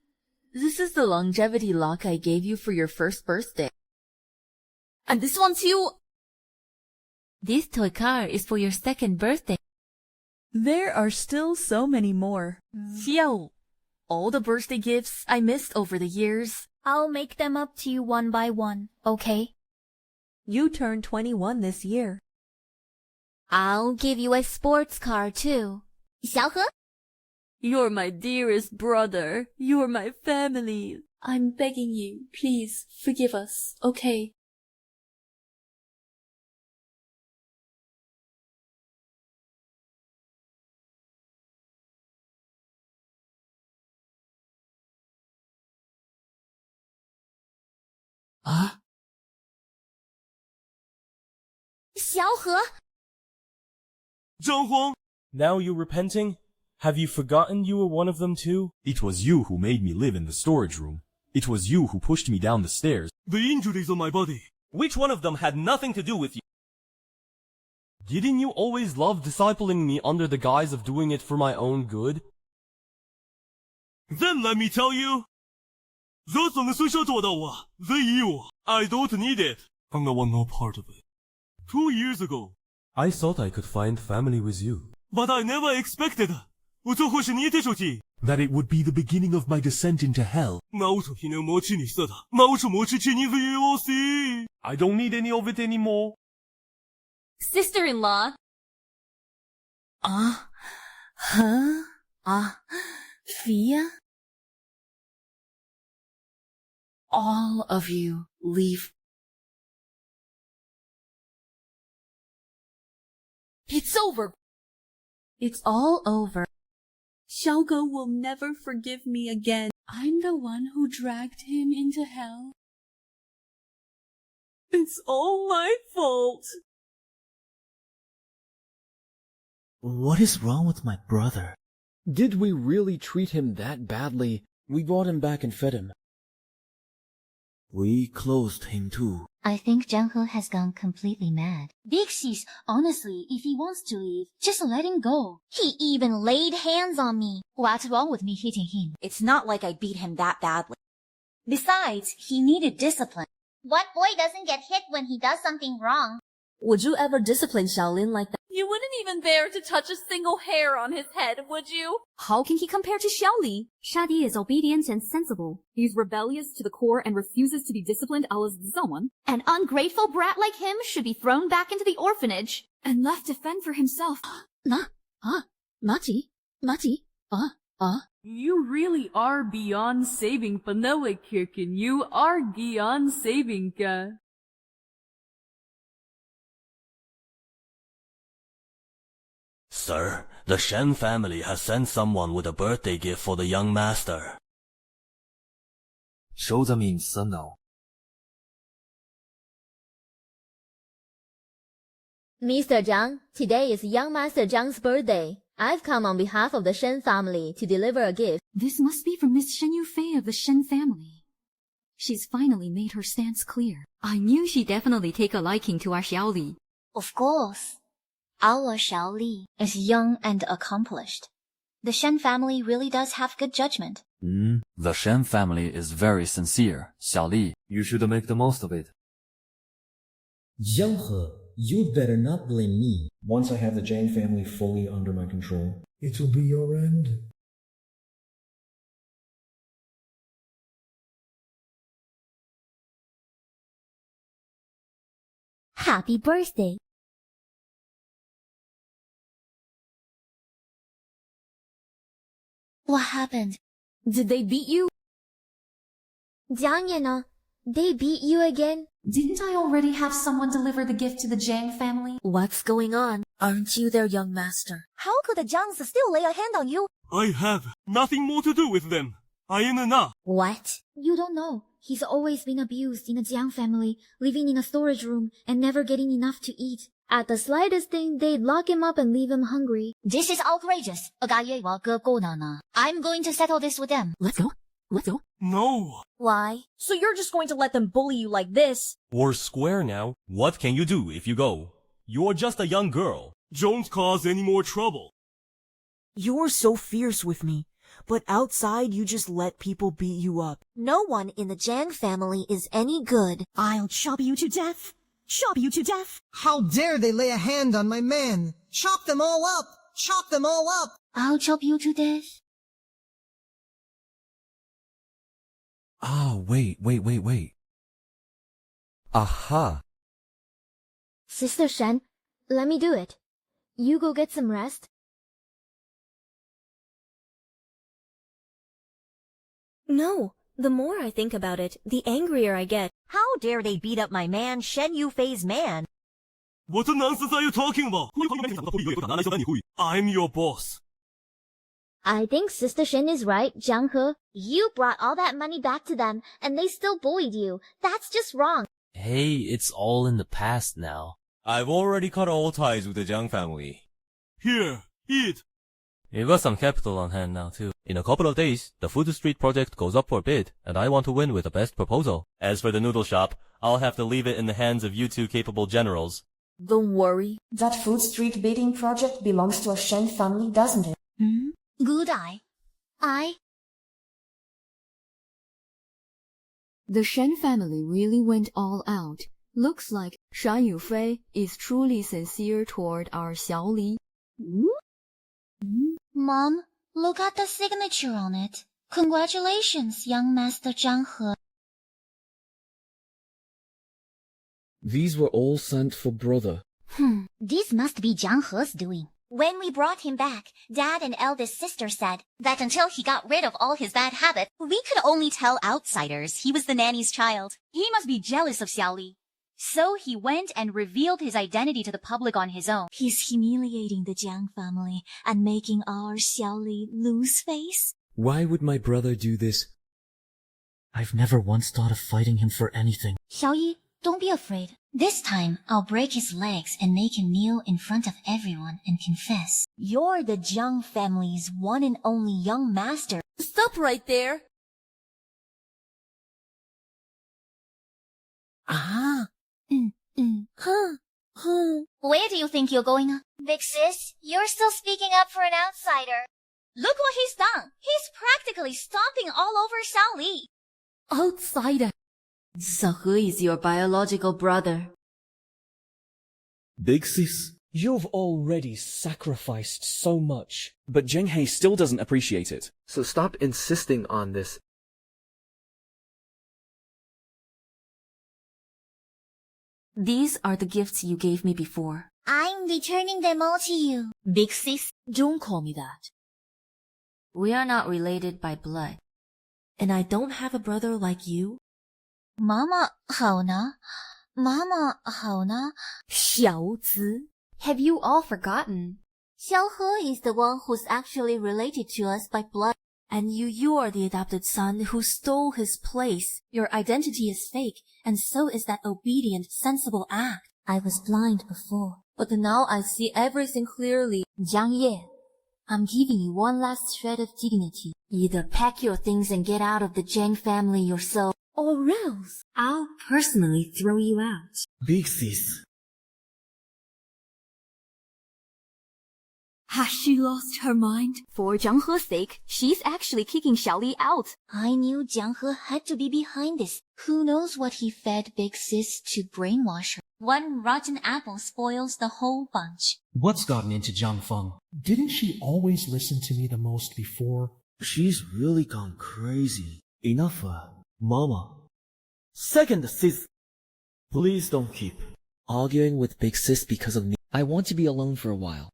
is the longevity lock I gave you for your first birthday. And this one too. This toy car is for your second birthday. There are still so many more. Xiao, all the birthday gifts I missed over the years. I'll make them up to you one by one, okay? You turned 21 this year. I'll give you a sports car too. Xiaohe? You're my dearest brother. You're my family. I'm begging you, please forgive us, okay? Xiaohe? Zhang Huang! Now you're repenting? Have you forgotten you were one of them too? It was you who made me live in the storage room. It was you who pushed me down the stairs. The injuries on my body. Which one of them had nothing to do with you? Didn't you always love discipling me under the guise of doing it for my own good? Then let me tell you. Those on the I don't need it. I want no part of it. 2 years ago, I thought I could find family with you. But I never expected that it would be the beginning of my descent into hell. I don't need any of it anymore. Sister-in-law. Fia? All of you leave. It's over. It's all over. Xiaoge will never forgive me again. I'm the one who dragged him into hell. It's all my fault. What is wrong with my brother? Did we really treat him that badly? We brought him back and fed him. We closed him too. I think Jiang He has gone completely mad. Big sis, honestly, if he wants to leave, just let him go. He even laid hands on me. What's wrong with me hitting him? It's not like I beat him that badly. Besides, he needed discipline. What boy doesn't get hit when he does something wrong? Would you ever discipline Xiaolin like that? You wouldn't even dare to touch a single hair on his head, would you? How can he compare to Xiaoli? Shadi is obedient and sensible. He's rebellious to the core and refuses to be disciplined as someone. An ungrateful brat like him should be thrown back into the orphanage and left to fend for himself. Mati? You really are beyond saving, Vanilla Kirkin. You are beyond saving, Sir, the Shen family has sent someone with a birthday gift for the young master. Show them in now. Mr. Zhang, today is young Master Zhang's birthday. I've come on behalf of the Shen family to deliver a gift. This must be from Miss Shen Yufei of the Shen family. She's finally made her stance clear. I knew she'd definitely take a liking to our Xiaoli. Of course. Our Xiaoli is young and accomplished. The Shen family really does have good judgment. The Shen family is very sincere, Xiaoli. You should make the most of it. Jiang He, you'd better not blame me. Once I have the Jiang family fully under my control, It will be your end. Happy birthday. What happened? Did they beat you? Jiang Ye, they beat you again? Didn't I already have someone deliver the gift to the Jiang family? What's going on? Aren't you their young master? How could the Jiangs still lay a hand on you? I have nothing more to do with them. I am enough. What? You don't know. He's always been abused in the Jiang family, living in a storage room and never getting enough to eat. At the slightest thing, they'd lock him up and leave him hungry. This is outrageous. I'm going to settle this with them. Let's go. No. Why? So you're just going to let them bully you like this? We're square now. What can you do if you go? You're just a young girl. Don't cause any more trouble. You're so fierce with me, but outside you just let people beat you up. No one in the Jiang family is any good. I'll chop you to death. Chop you to death. How dare they lay a hand on my man? Chop them all up! Chop them all up! I'll chop you to death. Ah, wait. Aha! Sister Shen, let me do it. You go get some rest. No. The more I think about it, the angrier I get. How dare they beat up my man, Shen Yufei's man? What nonsense are you talking about? I'm your boss. I think Sister Shen is right, Jiang He. You brought all that money back to them, and they still bullied you. That's just wrong. Hey, it's all in the past now. I've already cut all ties with the Jiang family. Here, eat. You've got some capital on hand now, too. In a couple of days, the Food Street project goes up for bid, and I want to win with the best proposal. As for the noodle shop, I'll have to leave it in the hands of you two capable generals. Don't worry. That Food Street bidding project belongs to a Shen family, doesn't it? Good eye. The Shen family really went all out. Looks like Shan Yufei is truly sincere toward our Xiaoli. Mom, look at the signature on it. Congratulations, young Master Jiang He. These were all sent for brother. This must be Jiang He's doing. When we brought him back, Dad and eldest sister said that until he got rid of all his bad habits, we could only tell outsiders he was the nanny's child. He must be jealous of Xiaoli. So he went and revealed his identity to the public on his own. He's humiliating the Jiang family and making our Xiaoli lose face. Why would my brother do this? I've never once thought of fighting him for anything. Xiaoyi, don't be afraid. This time, I'll break his legs and make him kneel in front of everyone and confess. You're the Jiang family's one and only young master. Stop right there. Where do you think you're going? Big sis, you're still speaking up for an outsider. Look what he's done. He's practically stomping all over Xiao Li. Outsider. He is your biological brother. Big sis, you've already sacrificed so much. But Zhenghei still doesn't appreciate it. So stop insisting on this. These are the gifts you gave me before. I'm returning them all to you. Big sis, don't call me that. We are not related by blood. And I don't have a brother like you. 妈妈好呢？妈妈好呢？小子. Have you all forgotten? Xiao He is the one who's actually related to us by blood. And you are the adopted son who stole his place. Your identity is fake, and so is that obedient, sensible act. I was blind before. But now I see everything clearly. Jiang Ye, I'm giving you one last shred of dignity. Either pack your things and get out of the Zhang family yourself, or else I'll personally throw you out. Big sis. Has she lost her mind? For Jiang He's sake, she's actually kicking Xiao Li out. I knew Jiang He had to be behind this. Who knows what he fed Big Sis to brainwash her? One rotten apple spoils the whole bunch. What's gotten into Zhang Feng? Didn't she always listen to me the most before? She's really gone crazy. Enough, Mama. Second sis. Please don't keep Arguing with Big Sis because of me. I want to be alone for a while.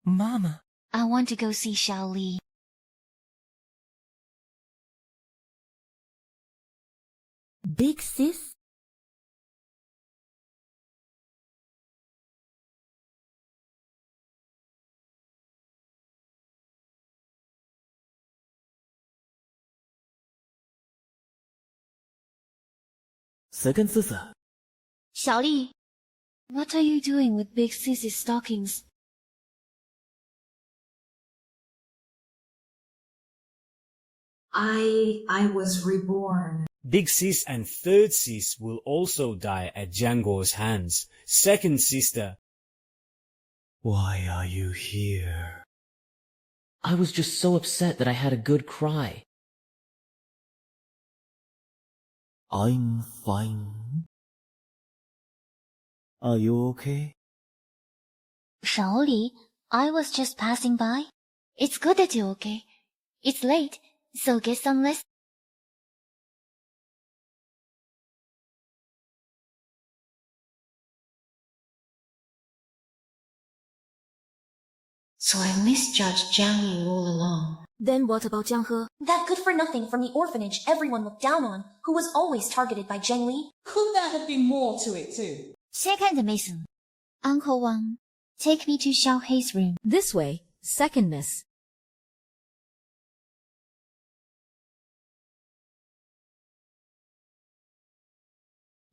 Mama. I want to go see Xiao Li. Big sis? Second sister. Xiao Li, what are you doing with Big Sis's stockings? I was reborn. Big sis and third sis will also die at Django's hands. Second sister. Why are you here? I was just so upset that I had a good cry. I'm fine. Are you okay? Xiao Li, I was just passing by. It's good that you're okay. It's late, so get some rest. So I misjudged Jiang Yi all along. Then what about Jiang He? That good-for-nothing from the orphanage everyone looked down on, who was always targeted by Zheng Li. Couldn't there have been more to it too? Second Mason. Uncle Wang, take me to Xiao Hei's room. This way. Second miss.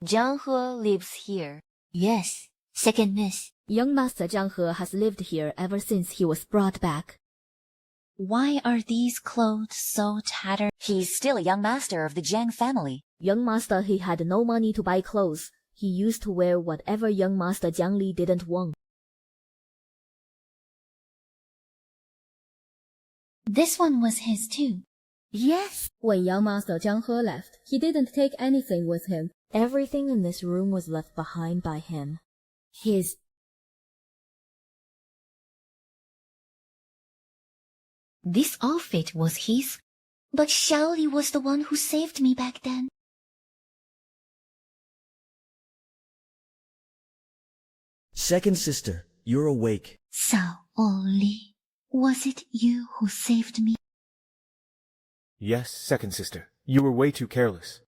Jiang He lives here. Yes, second miss. Young Master Jiang He has lived here ever since he was brought back. Why are these clothes so tattered? He's still a young master of the Jiang family. Young Master he had no money to buy clothes. He used to wear whatever Young Master Jiang Li didn't want. This one was his too. Yes. When Young Master Jiang He left, he didn't take anything with him. Everything in this room was left behind by him. His... This outfit was his. But Xiao Li was the one who saved me back then. Second sister, you're awake. Xiao Li, was it you who saved me? Yes, second sister. You were way too careless.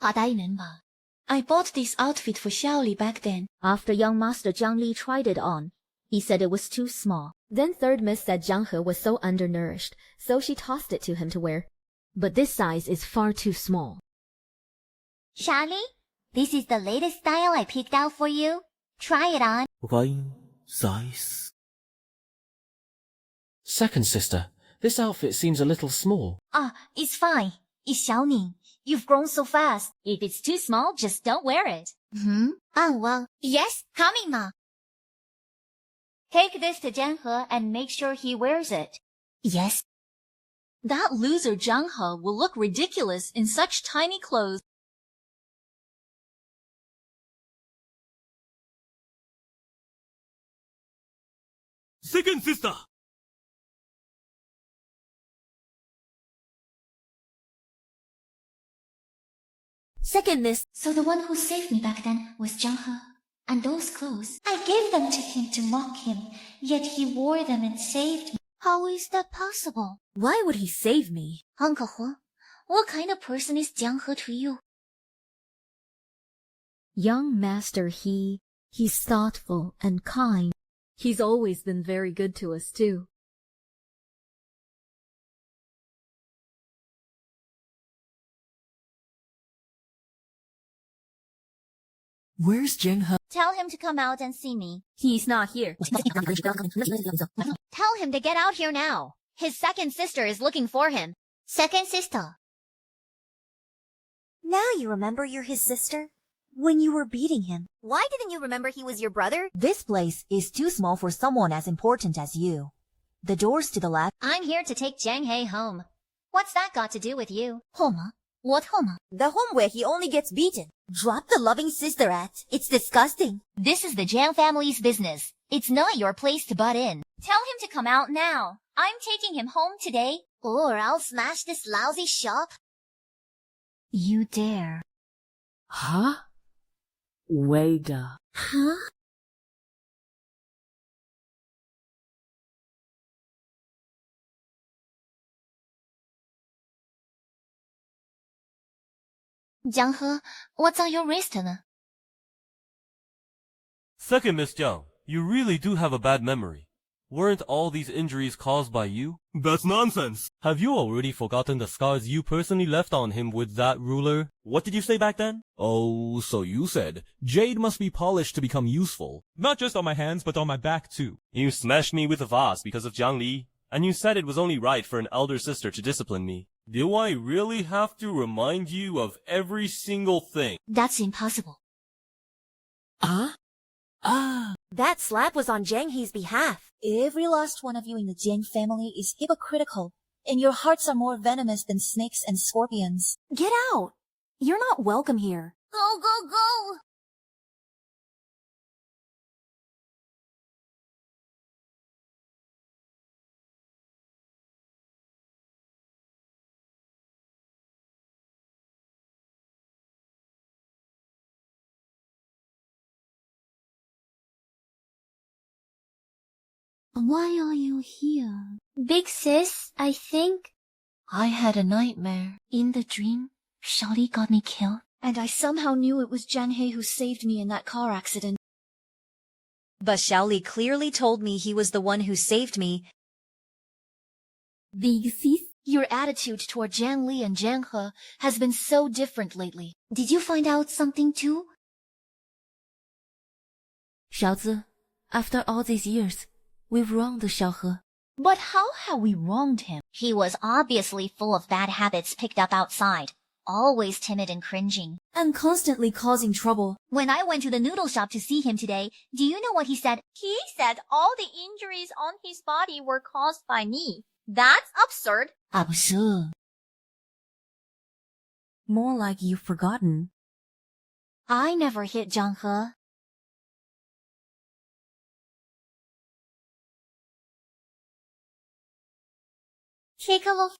I bought this outfit for Xiao Li back then. After Young Master Jiang Li tried it on, he said it was too small. Then Third Miss said Jiang He was so undernourished, so she tossed it to him to wear. But this size is far too small. Xiao Li, this is the latest style I picked out for you. Try it on. Fine size. Second sister, This outfit seems a little small. It's fine. It's Xiaoning. You've grown so fast. If it's too small, just don't wear it. Well, yes, coming, Ma. Take this to Zhang He and make sure he wears it. Yes. That loser Zhang He will look ridiculous in such tiny clothes. Second sister! Second miss. So the one who saved me back then was Zhang He. And those clothes, I gave them to him to mock him, yet he wore them and saved me. How is that possible? Why would he save me? Uncle He, what kind of person is Jiang He to you? Young Master he's thoughtful and kind. He's always been very good to us too. Where's Zhang He? Tell him to come out and see me. He's not here. Tell him to get out here now. His second sister is looking for him. Second sister. Now you remember you're his sister? When you were beating him. Why didn't you remember he was your brother? This place is too small for someone as important as you. The door's to the left. I'm here to take Zhang He home. What's that got to do with you? Home? What home? The home where he only gets beaten. Drop the loving sister at. It's disgusting. This is the Jiang family's business. It's not your place to butt in. Tell him to come out now. I'm taking him home today. Or I'll smash this lousy shop. You dare. Huh? Wega. Huh? Jiang He, what's on your wrist? Second Miss Jiang, you really do have a bad memory. Weren't all these injuries caused by you? That's nonsense! Have you already forgotten the scars you personally left on him with that ruler? What did you say back then? Oh, so you said, jade must be polished to become useful. Not just on my hands, but on my back too. You smashed me with a vase because of Jiang Li, and you said it was only right for an elder sister to discipline me. Do I really have to remind you of every single thing? That's impossible. That slap was on Zhang He's behalf. Every last one of you in the Jiang family is hypocritical, and your hearts are more venomous than snakes and scorpions. Get out! You're not welcome here. Go, go, go! Why are you here? Big sis, I think. I had a nightmare. In the dream, Xiaoli got me killed. And I somehow knew it was Zhang He who saved me in that car accident. But Xiaoli clearly told me he was the one who saved me. Big sis? Your attitude toward Jiang Li and Zhang He has been so different lately. Did you find out something too? 小子, after all these years, we've wronged Xiao He. But how have we wronged him? He was obviously full of bad habits picked up outside. Always timid and cringing. And constantly causing trouble. When I went to the noodle shop to see him today, do you know what he said? He said all the injuries on his body were caused by me. That's absurd. Absurd. More like you've forgotten. I never hit Zhang He. Take a look.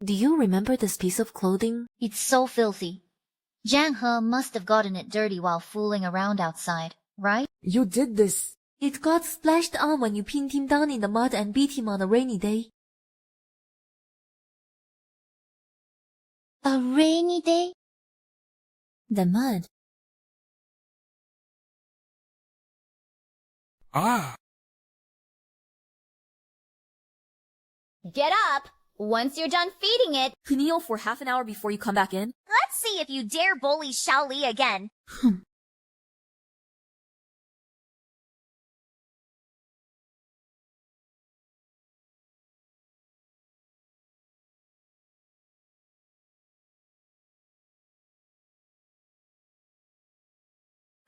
Do you remember this piece of clothing? It's so filthy. Zhang He must have gotten it dirty while fooling around outside, right? You did this. It got splashed on when you pinned him down in the mud and beat him on a rainy day. A rainy day? The mud. Get up! Once you're done feeding it, kneel for half an hour before you come back in. let's see if you dare bully Xiaoli again.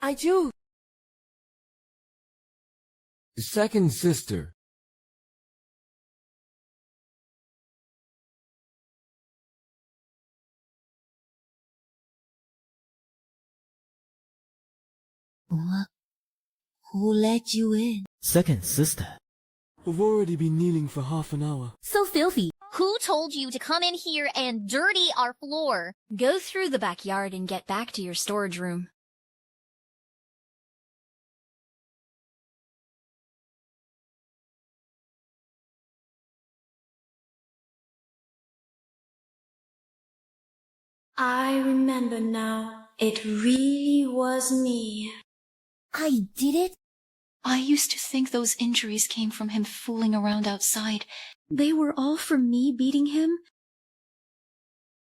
I do. Second sister. What? Who let you in? Second sister. I've already been kneeling for half an hour. So filthy. Who told you to come in here and dirty our floor? Go through the backyard and get back to your storage room. I remember now. It really was me. I did it? I used to think those injuries came from him fooling around outside. They were all from me beating him?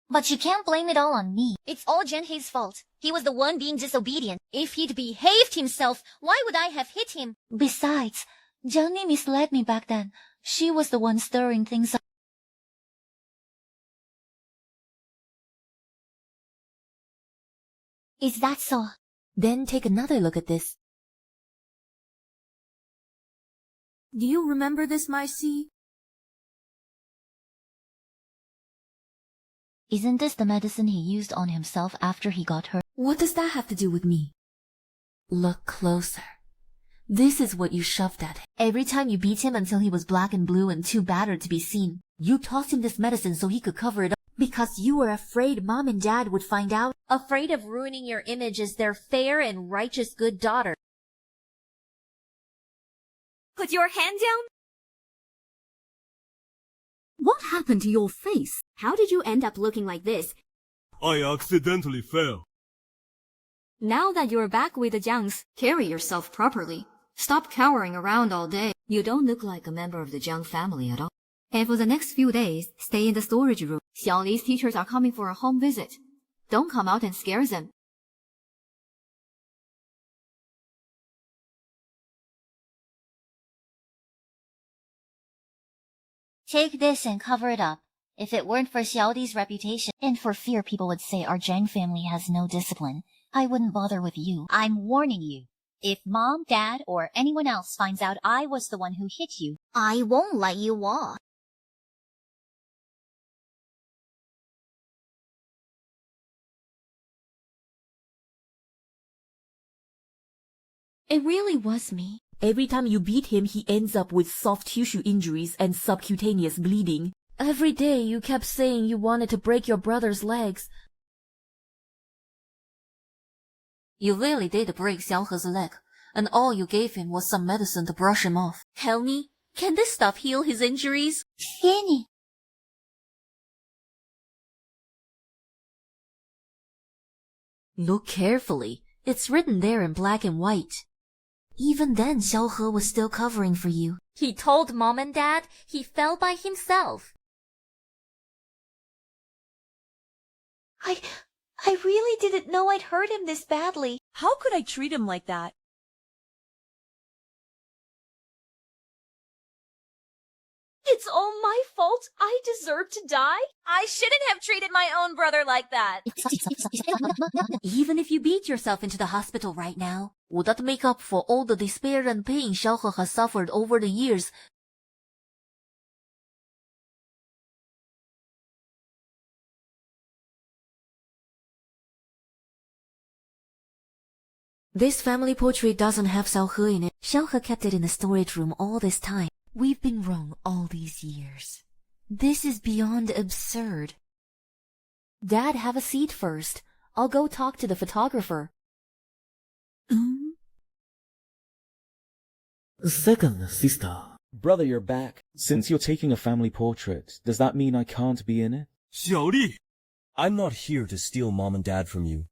But you can't blame it all on me. It's all Genhei's fault. He was the one being disobedient. If he'd behaved himself, why would I have hit him? Besides, Jiangni misled me back then. She was the one stirring things up. Is that so? Then take another look at this. Do you remember this, my C? Isn't this the medicine he used on himself after he got hurt? What does that have to do with me? Look closer. This is what you shoved at him. Every time you beat him until he was black and blue and too battered to be seen, you tossed him this medicine so he could cover it up. Because you were afraid Mom and Dad would find out. Afraid of ruining your image as their fair and righteous good daughter. Put your hand down? What happened to your face? How did you end up looking like this? I accidentally fell. Now that you're back with the Jiangs, carry yourself properly. Stop cowering around all day. You don't look like a member of the Jiang family at all. And for the next few days, stay in the storage room. Xiaoli's teachers are coming for a home visit. Don't come out and scare them. Take this and cover it up. If it weren't for Xiaoli's reputation, and for fear people would say our Jiang family has no discipline, I wouldn't bother with you. I'm warning you. If Mom, Dad, or anyone else finds out I was the one who hit you, I won't let you off. It really was me. Every time you beat him, he ends up with soft tissue injuries and subcutaneous bleeding. Every day you kept saying you wanted to break your brother's legs. You really did break Xiaohe's leg, and all you gave him was some medicine to brush him off. Tell me, can this stuff heal his injuries? Kenny. Look carefully. It's written there in black and white. Even then, Xiaohe was still covering for you. He told Mom and Dad he fell by himself. I really didn't know I'd hurt him this badly. How could I treat him like that? It's all my fault. I deserve to die. I shouldn't have treated my own brother like that. Even if you beat yourself into the hospital right now, would that make up for all the despair and pain Xiaohe has suffered over the years? This family portrait doesn't have Xiaohe in it. Xiaohe kept it in the storage room all this time. We've been wrong all these years. This is beyond absurd. Dad, have a seat first. I'll go talk to the photographer. Second sister. Brother, you're back. Since you're taking a family portrait, does that mean I can't be in it? Xiaoli! I'm not here to steal Mom and Dad from you.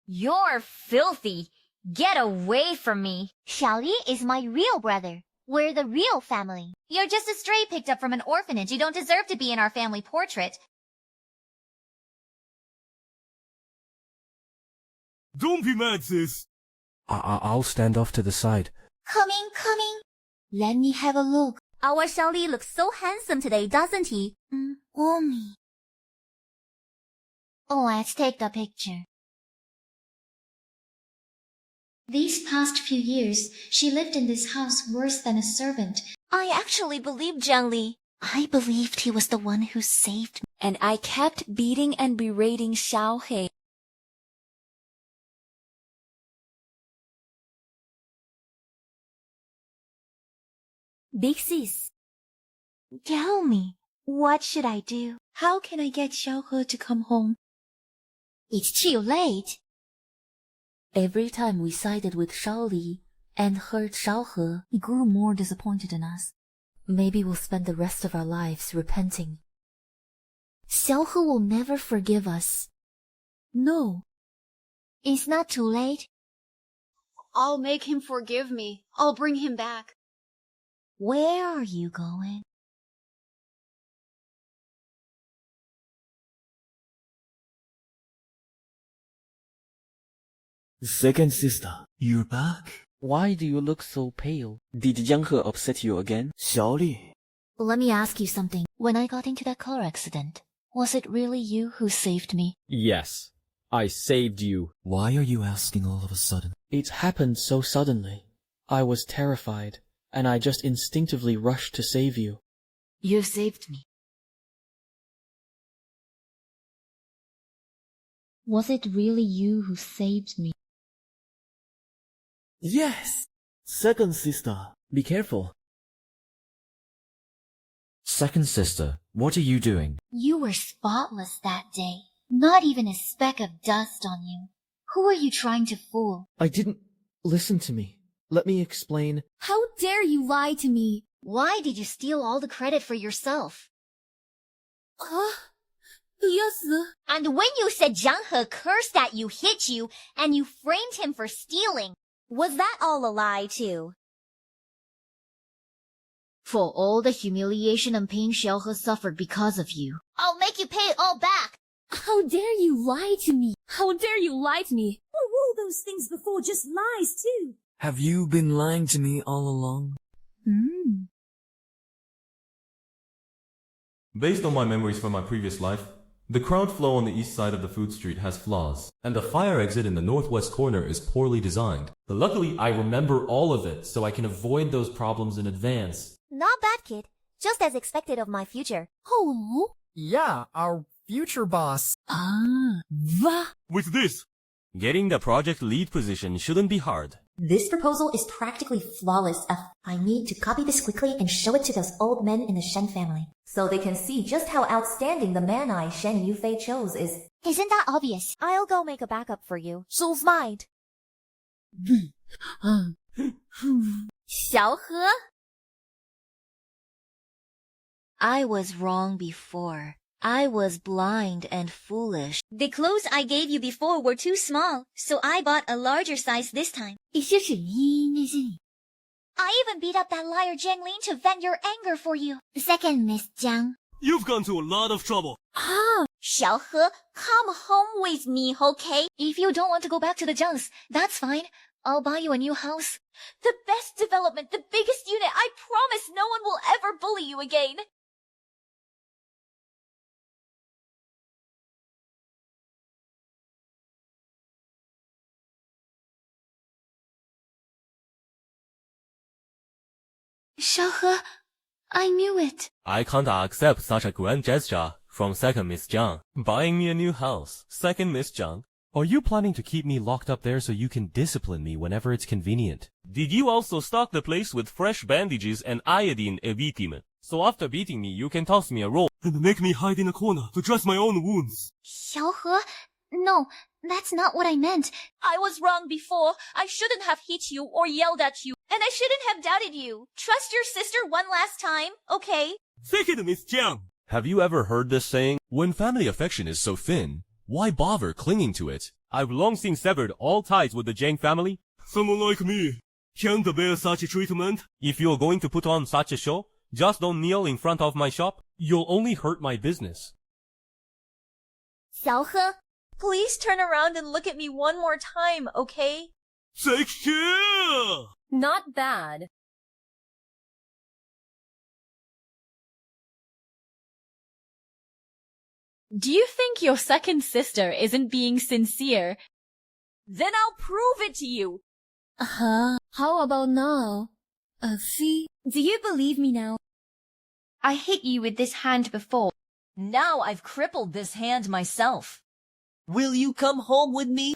You're filthy. Get away from me. Xiaoli is my real brother. We're the real family. You're just a stray picked up from an orphanage. You don't deserve to be in our family portrait. Don't be mad, sis. I'll stand off to the side. Coming, coming. Let me have a look. Our Xiaoli looks so handsome today, doesn't he? Mommy. Let's take the picture. These past few years, she lived in this house worse than a servant. I actually believed Jiang Li. I believed he was the one who saved me. And I kept beating and berating Xiao He. Big sis, tell me, what should I do? How can I get Xiao He to come home? It's too late. Every time we sided with Shaoli and hurt Xiaohe, he grew more disappointed in us. Maybe we'll spend the rest of our lives repenting. Xiaohe will never forgive us. No. It's not too late. I'll make him forgive me. I'll bring him back. Where are you going? Second sister, you're back? Why do you look so pale? Did Jiang He upset you again? Xiaoli. Let me ask you something. When I got into that car accident, was it really you who saved me? Yes, I saved you. Why are you asking all of a sudden? It happened so suddenly. I was terrified, and I just instinctively rushed to save you. You saved me. Was it really you who saved me? Yes! Second sister, be careful. Second sister, what are you doing? You were spotless that day. Not even a speck of dust on you. Who are you trying to fool? I didn't... Listen to me. Let me explain. How dare you lie to me? Why did you steal all the credit for yourself? Yes. And when you said Jiang He cursed at you, hit you, and you framed him for stealing, was that all a lie too? For all the humiliation and pain Xiaohe suffered because of you. I'll make you pay it all back. How dare you lie to me? How dare you lie to me? What were all those things before just lies too? Have you been lying to me all along? Based on my memories from my previous life, the crowd flow on the east side of the food street has flaws, and the fire exit in the northwest corner is poorly designed. But luckily, I remember all of it, so I can avoid those problems in advance. Not bad, kid. Just as expected of my future. Oh. Yeah, our future boss. With this, getting the project lead position shouldn't be hard. This proposal is practically flawless. I need to copy this quickly and show it to those old men in the Shen family, so they can see just how outstanding the man Shen Yufei chose is. Isn't that obvious? I'll go make a backup for you. Soul's mind. Xiaohe? I was wrong before. I was blind and foolish. The clothes I gave you before were too small, so I bought a larger size this time. I even beat up that liar Jiang Lin to vent your anger for you. Second, Miss Jiang. You've gone to a lot of trouble. Xiaohe, come home with me, okay? If you don't want to go back to the Jiangs, that's fine. I'll buy you a new house. The best development, the biggest unit. I promise no one will ever bully you again. Xiaohe, I knew it. I can't accept such a grand gesture from second Miss Jiang. Buying me a new house, second Miss Jiang. Are you planning to keep me locked up there so you can discipline me whenever it's convenient? Did you also stock the place with fresh bandages and iodine evitim? So after beating me, you can toss me a roll and make me hide in a corner to dress my own wounds. Xiaohe, no, that's not what I meant. I was wrong before. I shouldn't have hit you or yelled at you. And I shouldn't have doubted you. Trust your sister one last time, okay? Second Miss Jiang. Have you ever heard this saying? When family affection is so thin, why bother clinging to it? I've long since severed all ties with the Jiang family. Someone like me can't bear such treatment. If you're going to put on such a show, just don't kneel in front of my shop. You'll only hurt my business. Xiaohe, please turn around and look at me one more time, okay? Take care! Not bad. Do you think your second sister isn't being sincere? Then I'll prove it to you. How about now? See? Do you believe me now? I hit you with this hand before. Now I've crippled this hand myself. Will you come home with me?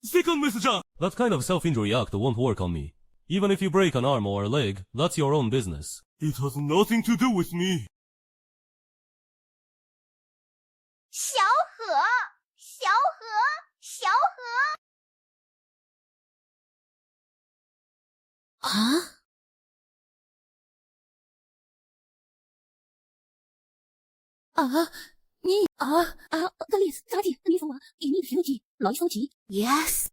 Second, Mr. Zhang! That kind of self-injury act won't work on me. Even if you break an arm or a leg, that's your own business. It has nothing to do with me. 小何，小何，小何。啊？格列斯，揸住呢幅畫，見呢條字，攞手指。Yes.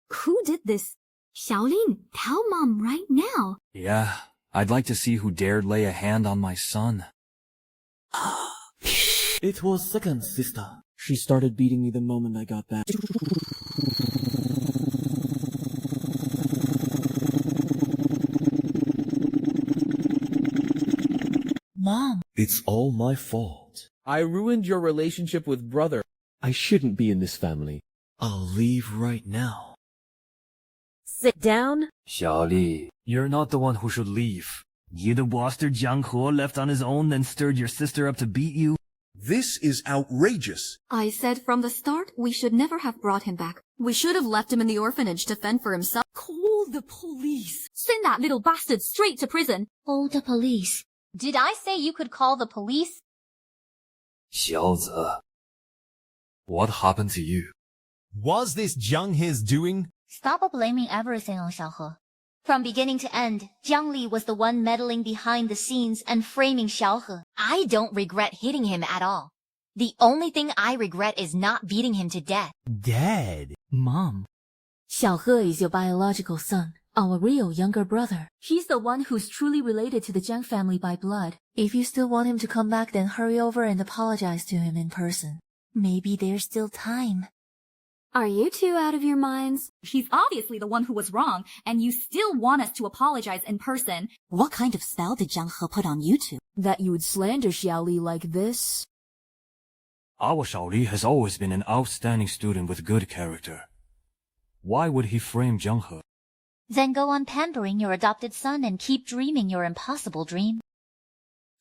Who did this? Xiaolin, tell Mom right now. Yeah, I'd like to see who dared lay a hand on my son. It was second sister. She started beating me the moment I got back. Mom. It's all my fault. I ruined your relationship with brother. I shouldn't be in this family. I'll leave right now. Sit down. Xiaoli, you're not the one who should leave. You the bastard Jiang He left on his own, then stirred your sister up to beat you? This is outrageous. I said from the start we should never have brought him back. We should have left him in the orphanage to fend for himself. Call the police. Send that little bastard straight to prison. Call the police. Did I say you could call the police? 小子, what happened to you? Was this Jiang He's doing? Stop blaming everything on Xiaohe. From beginning to end, Jiang Li was the one meddling behind the scenes and framing Xiaohe. I don't regret hitting him at all. The only thing I regret is not beating him to death. Dad. Mom. Xiaohe is your biological son, our real younger brother. He's the one who's truly related to the Jiang family by blood. If you still want him to come back, then hurry over and apologize to him in person. Maybe there's still time. Are you two out of your minds? He's obviously the one who was wrong, and you still want us to apologize in person. What kind of spell did Jiang He put on you two? That you would slander Xiaoli like this? Our Xiaoli has always been an outstanding student with good character. Why would he frame Jiang He? Then go on pampering your adopted son and keep dreaming your impossible dream.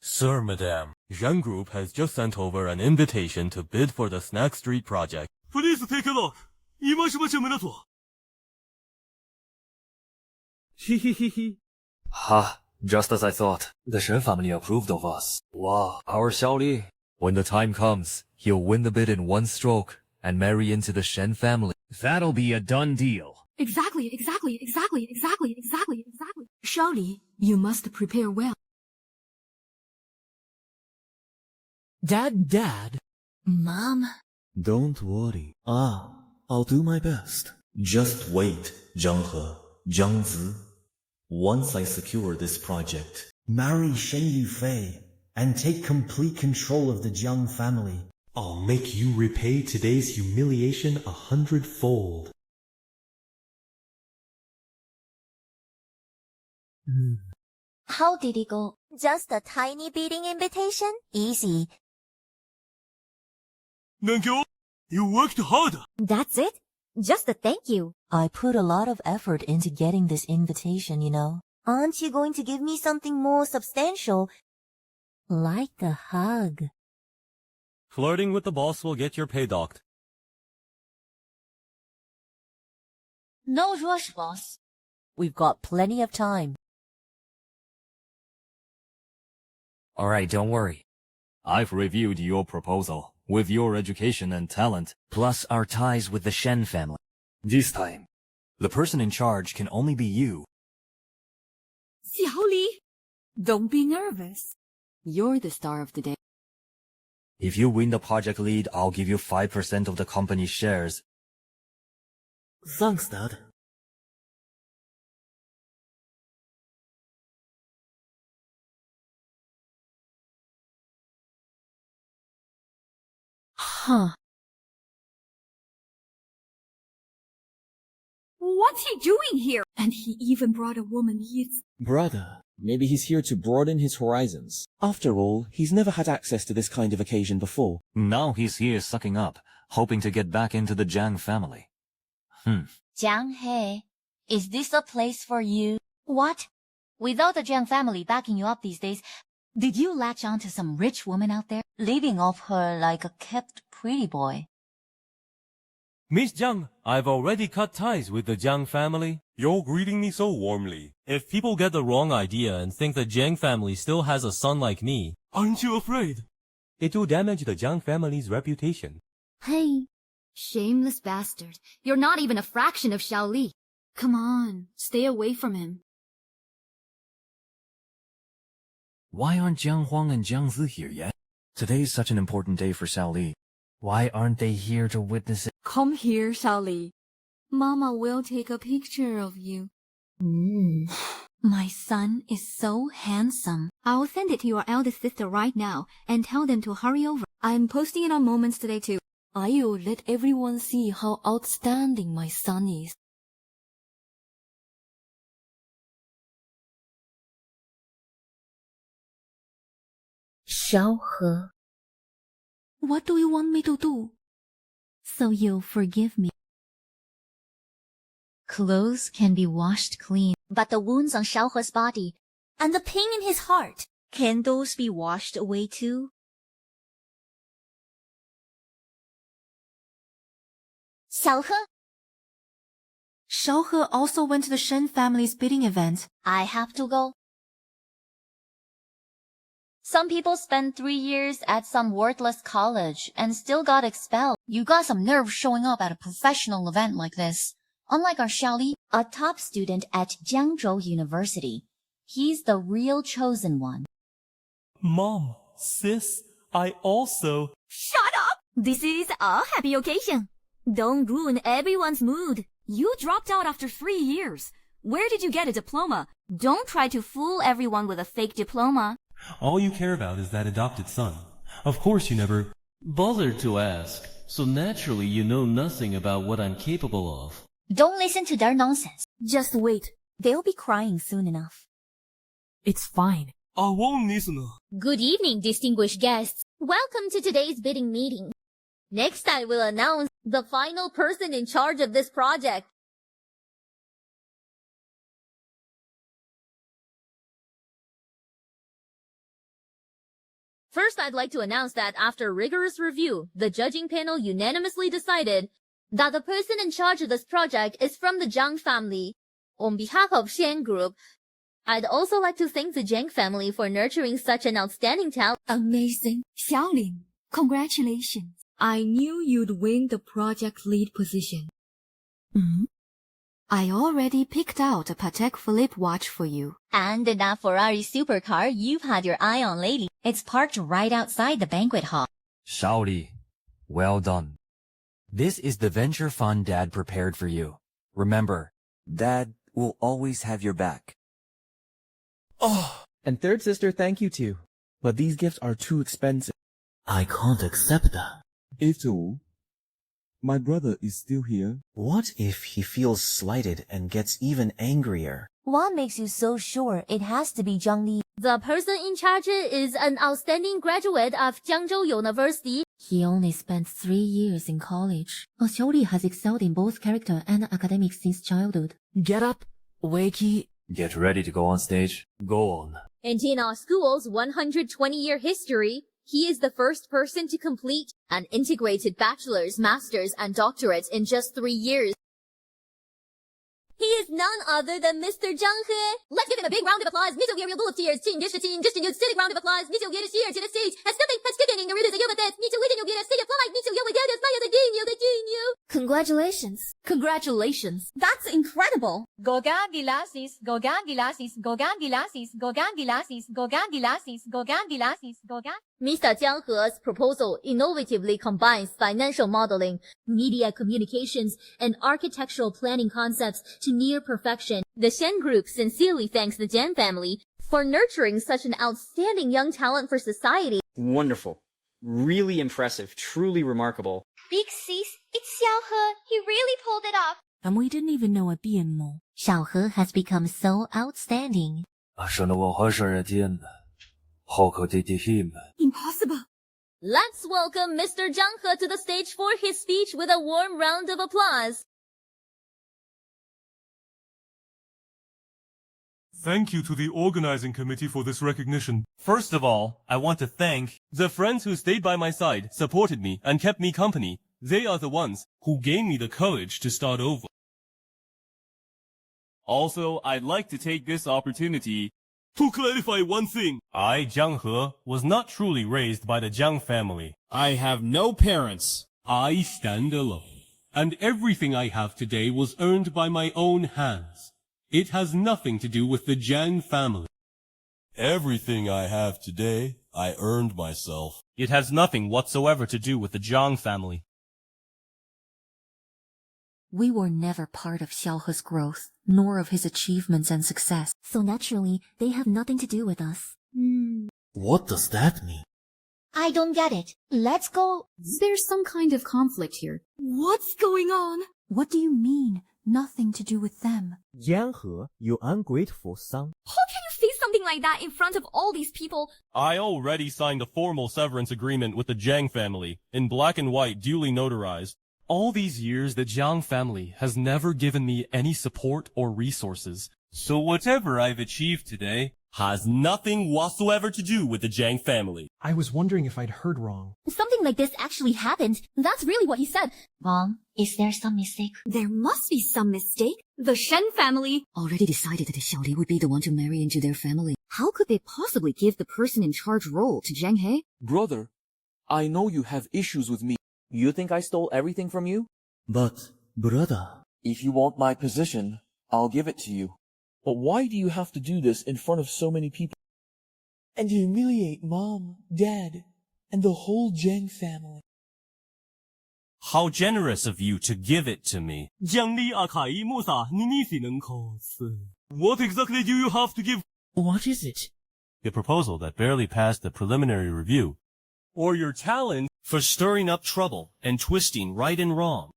Sir, Madame, Zhang Group has just sent over an invitation to bid for the Snack Street project. Please take a look. 你们什么准备的做? Ha, just as I thought. The Shen family approved of us. Wow, our Xiaoli. When the time comes, he'll win the bid in one stroke and marry into the Shen family. That'll be a done deal. Exactly. Xiaoli, you must prepare well. Dad. Mom. Don't worry. I'll do my best. Just wait, Jiang He, Jiang Zi. Once I secure this project, marry Shen Yufei and take complete control of the Jiang family. I'll make you repay today's humiliation 100-fold. How did it go? Just a tiny beating invitation? Easy. Nankyo, you worked hard. That's it? Just a thank you. I put a lot of effort into getting this invitation, you know. Aren't you going to give me something more substantial? Like a hug. Flirting with the boss will get your pay docked. No rush, boss. We've got plenty of time. Alright, don't worry. I've reviewed your proposal. With your education and talent, plus our ties with the Shen family. This time, the person in charge can only be you. Xiaoli, don't be nervous. You're the star of the day. If you win the project lead, I'll give you 5% of the company's shares. Thanks, Dad. What's he doing here? And he even brought a woman. Brother, maybe he's here to broaden his horizons. After all, he's never had access to this kind of occasion before. Now he's here sucking up, hoping to get back into the Jiang family. Jiang He, is this a place for you? What? Without the Jiang family backing you up these days, did you latch on to some rich woman out there, living off her like a kept pretty boy? Miss Jiang, I've already cut ties with the Jiang family. You're greeting me so warmly. If people get the wrong idea and think the Jiang family still has a son like me, aren't you afraid? It will damage the Jiang family's reputation. Hey, shameless bastard. You're not even a fraction of Xiao Li. Come on, stay away from him. Why aren't Jiang Huang and Jiang Zi here yet? Today's such an important day for Xiao Li. Why aren't they here to witness it? Come here, Xiao Li. Mama will take a picture of you. My son is so handsome. I'll send it to your eldest sister right now and tell them to hurry over. I'm posting it on Moments today too. I'll let everyone see how outstanding my son is. Xiaohe, What do you want me to do? so you'll forgive me. Clothes can be washed clean, but the wounds on Xiaohe's body and the pain in his heart, can those be washed away too? Xiaohe? Xiaohe also went to the Shen family's bidding event. I have to go. Some people spend 3 years at some worthless college and still got expelled. You got some nerve showing up at a professional event like this. Unlike our Xiaoli, a top student at Jiangzhou University. He's the real chosen one. Mom, sis, I also... Shut up! This is a happy occasion. Don't ruin everyone's mood. You dropped out after 3 years. Where did you get a diploma? Don't try to fool everyone with a fake diploma. All you care about is that adopted son. Of course you never bothered to ask, so naturally you know nothing about what I'm capable of. Don't listen to their nonsense. Just wait. They'll be crying soon enough. It's fine. I won't listen. Good evening, distinguished guests. Welcome to today's bidding meeting. Next I will announce the final person in charge of this project. First, I'd like to announce that after rigorous review, the judging panel unanimously decided that the person in charge of this project is from the Jiang family. On behalf of Shen Group, I'd also like to thank the Jiang family for nurturing such an outstanding talent. Amazing. Xiaolin, congratulations. I knew you'd win the project lead position. I already picked out a Patek Philippe watch for you. And that Ferrari supercar you've had your eye on lately. It's parked right outside the banquet hall. Xiao Li, well done. This is the venture fund Dad prepared for you. Remember, Dad will always have your back. Oh, and third sister, thank you too. But these gifts are too expensive. I can't accept that. After all, my brother is still here. What if he feels slighted and gets even angrier? What makes you so sure it has to be Zhang Li? The person in charge is an outstanding graduate of Jiangzhou University. He only spent 3 years in college. Xiaoli has excelled in both character and academics since childhood. Get up, Wakey. Get ready to go on stage. Go on. And in our school's 120-year history, he is the first person to complete an integrated bachelor's, master's, and doctorate in just 3 years. He is none other than Mr. Zhang He. Let's give him a big round of applause. Meet your rule of tears. Team, just a sitting round of applause. Meet your here to the stage. Has nothing, has given in your readers, you with it. Meet your within, you'll get a state of flight. Meet your with the genius. Congratulations. Congratulations. That's incredible. Gogandilasis, Gogandilasis, Gogandilasis, Gogandilasis, Gogandilasis, Gogandilasis, Gogan. Mr. Jiang He's proposal innovatively combines financial modeling, media communications, and architectural planning concepts to near perfection. The Shen Group sincerely thanks the Jiang family for nurturing such an outstanding young talent for society. Wonderful. Really impressive. Truly remarkable. Big sis, it's Xiaohe. He really pulled it off. And we didn't even know a billionaire. 小何 has become so outstanding. Impossible. Let's welcome Mr. Zhang He to the stage for his speech with a warm round of applause. Thank you to the organizing committee for this recognition. First of all, I want to thank the friends who stayed by my side, supported me, and kept me company. They are the ones who gave me the courage to start over. Also, I'd like to take this opportunity to clarify one thing. I, Zhang He, was not truly raised by the Jiang family. I have no parents. I stand alone. And everything I have today was earned by my own hands. It has nothing to do with the Jiang family. Everything I have today, I earned myself. It has nothing whatsoever to do with the Jiang family. We were never part of Xiaohe's growth, nor of his achievements and success. So naturally, they have nothing to do with us. What does that mean? I don't get it. Let's go. There's some kind of conflict here. What's going on? What do you mean, nothing to do with them? Jiang He, you ungrateful son. How can you say something like that in front of all these people? I already signed a formal severance agreement with the Jiang family, in black and white, duly notarized. All these years, the Jiang family has never given me any support or resources. So whatever I've achieved today has nothing whatsoever to do with the Jiang family. I was wondering if I'd heard wrong. Something like this actually happened. That's really what he said. Mom, is there some mistake? There must be some mistake. The Shen family already decided that Xiaoli would be the one to marry into their family. How could they possibly give the person in charge role to Zhang He? Brother, I know you have issues with me. You think I stole everything from you? But, brother... If you want my position, I'll give it to you. But why do you have to do this in front of so many people? And humiliate Mom, Dad, and the whole Jiang family. How generous of you to give it to me. What exactly do you have to give? What is it? The proposal that barely passed the preliminary review. Or your talent for stirring up trouble and twisting right and wrong.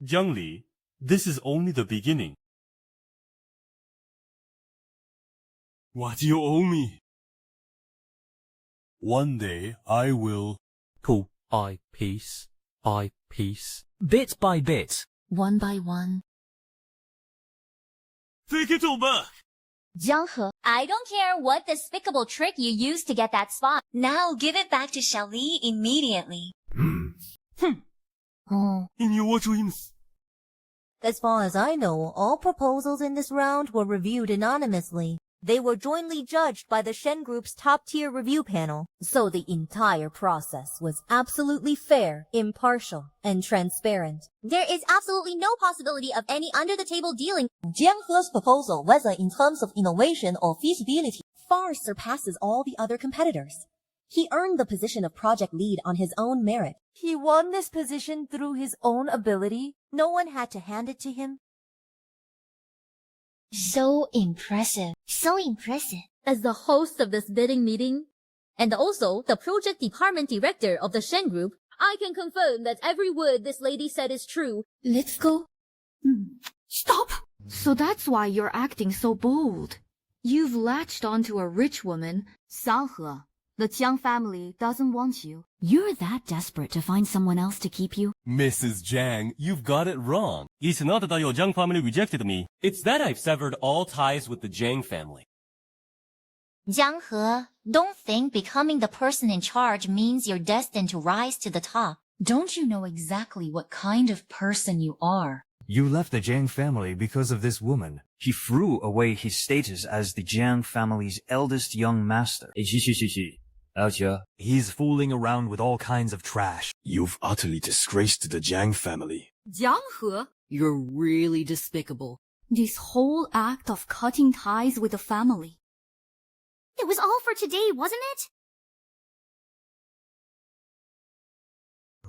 Jiang Li, this is only the beginning. What do you owe me? One day I will... piece by piece, bit by bit, one by one. Take it all back! Jiang He, I don't care what despicable trick you used to get that spot. Now give it back to Xiaoli immediately. In your dreams. As far as I know, all proposals in this round were reviewed anonymously. They were jointly judged by the Shen Group's top-tier review panel, so the entire process was absolutely fair, impartial, and transparent. There is absolutely no possibility of any under-the-table dealing. Jiang He's proposal, whether in terms of innovation or feasibility, far surpasses all the other competitors. He earned the position of project lead on his own merit. He won this position through his own ability. No one had to hand it to him. So impressive. So impressive. As the host of this bidding meeting, and also the project department director of the Shen Group, I can confirm that every word this lady said is true. Let's go. Stop! So that's why you're acting so bold. You've latched onto a rich woman, He. The Jiang family doesn't want you. You're that desperate to find someone else to keep you? Mrs. Jiang, you've got it wrong. It's not that your Jiang family rejected me. It's that I've severed all ties with the Jiang family. Jiang He, don't think becoming the person in charge means you're destined to rise to the top. Don't you know exactly what kind of person you are? You left the Jiang family because of this woman. He threw away his status as the Jiang family's eldest young master. He's fooling around with all kinds of trash. You've utterly disgraced the Jiang family. Jiang He, you're really despicable. This whole act of cutting ties with the family. It was all for today, wasn't it?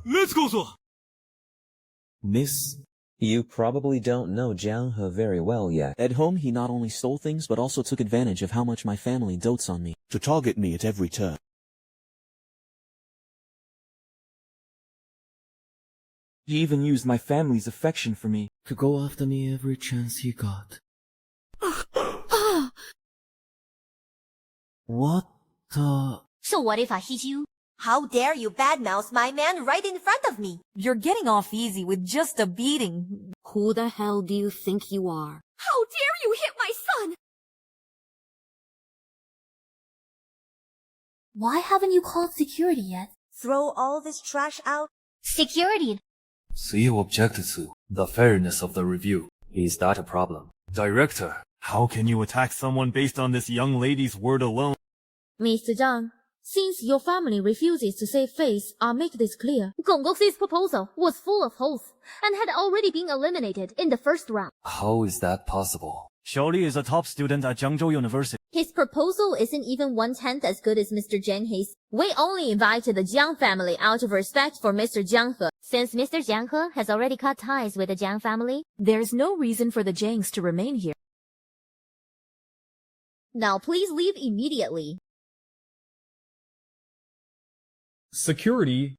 Let's go, sir! Miss, you probably don't know Jiang He very well yet. At home, he not only stole things, but also took advantage of how much my family dotes on me. To target me at every turn. He even used my family's affection for me to go after me every chance he got. What the... So what if I hit you? How dare you badmouth my man right in front of me? You're getting off easy with just a beating. Who the hell do you think you are? How dare you hit my son? Why haven't you called security yet? Throw all this trash out? Security. So you object to the fairness of the review. Is that a problem? Director, how can you attack someone based on this young lady's word alone? Mr. Zhang, since your family refuses to save face, I'll make this clear. Gonggoxi's proposal was full of holes and had already been eliminated in the first round. How is that possible? Xiaoli is a top student at Jiangzhou University. His proposal isn't even 1/10 as good as Mr. Jiang He's. We only invited the Jiang family out of respect for Mr. Jiang He. Since Mr. Jiang He has already cut ties with the Jiang family, There's no reason for the Jiangs to remain here. Now please leave immediately. Security.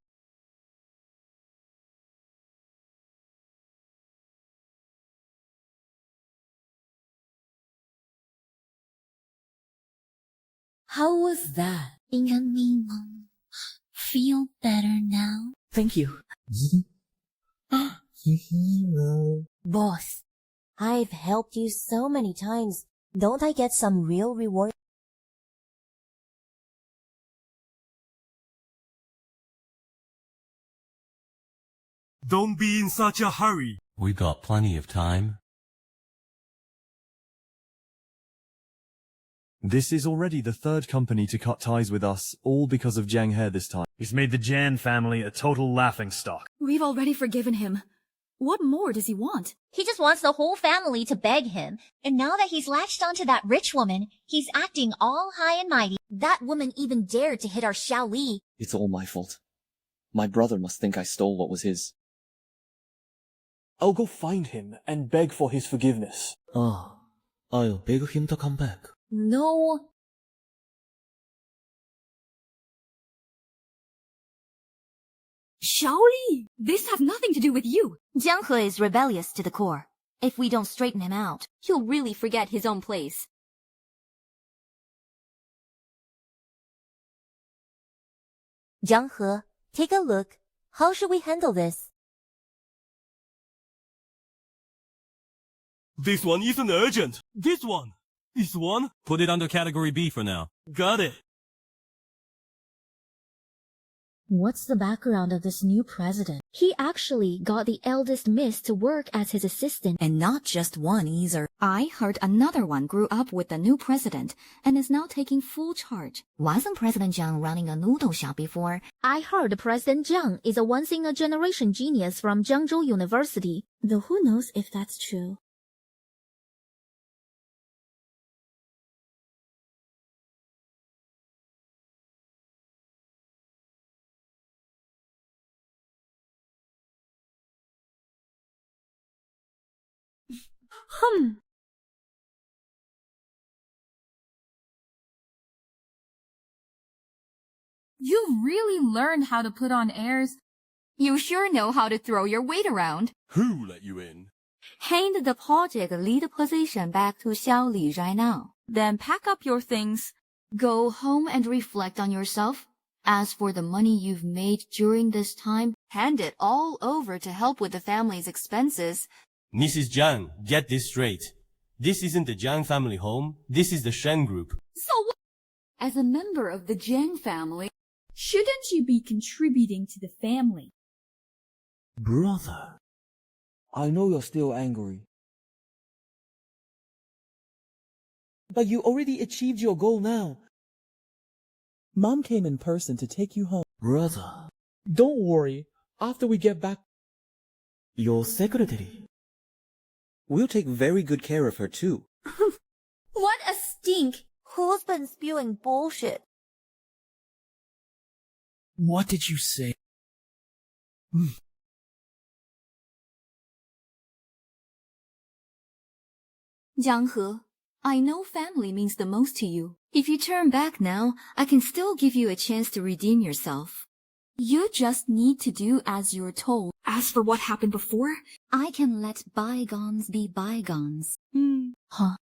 How was that? Feel better now? Thank you. Boss, I've helped you so many times. Don't I get some real reward? Don't be in such a hurry. We got plenty of time. This is already the third company to cut ties with us, all because of Jiang He this time. He's made the Jan family a total laughingstock. We've already forgiven him. What more does he want? He just wants the whole family to beg him. And now that he's latched onto that rich woman, he's acting all high and mighty. That woman even dared to hit our Xiaoli. It's all my fault. My brother must think I stole what was his. I'll go find him and beg for his forgiveness. I'll beg him to come back. No. Xiaoli, this has nothing to do with you. Jiang He is rebellious to the core. If we don't straighten him out, he'll really forget his own place. Jiang He, take a look. How should we handle this? This one isn't urgent. This one. Put it under category B for now. Got it. What's the background of this new president? He actually got the eldest miss to work as his assistant. And not just one either. I heard another one grew up with the new president and is now taking full charge. Wasn't President Jiang running a noodle shop before? I heard President Jiang is a once-in-a-generation genius from Jiangzhou University, though who knows if that's true. You've really learned how to put on airs. You sure know how to throw your weight around. Who let you in? Hand the project lead position back to Xiaoli right now. Then pack up your things. Go home and reflect on yourself. As for the money you've made during this time, hand it all over to help with the family's expenses. Mrs. Jiang, get this straight. This isn't the Jiang family home. This is the Shen group. So what? As a member of the Jiang family, shouldn't you be contributing to the family? Brother, I know you're still angry. But you already achieved your goal now. Mom came in person to take you home. Brother, don't worry. After we get back, Your secretary. We'll take very good care of her too. What a stink! Who's been spewing bullshit? what did you say? Jiang He, I know family means the most to you. If you turn back now, I can still give you a chance to redeem yourself. You just need to do as you're told. As for what happened before, I can let bygones be bygones. Huh?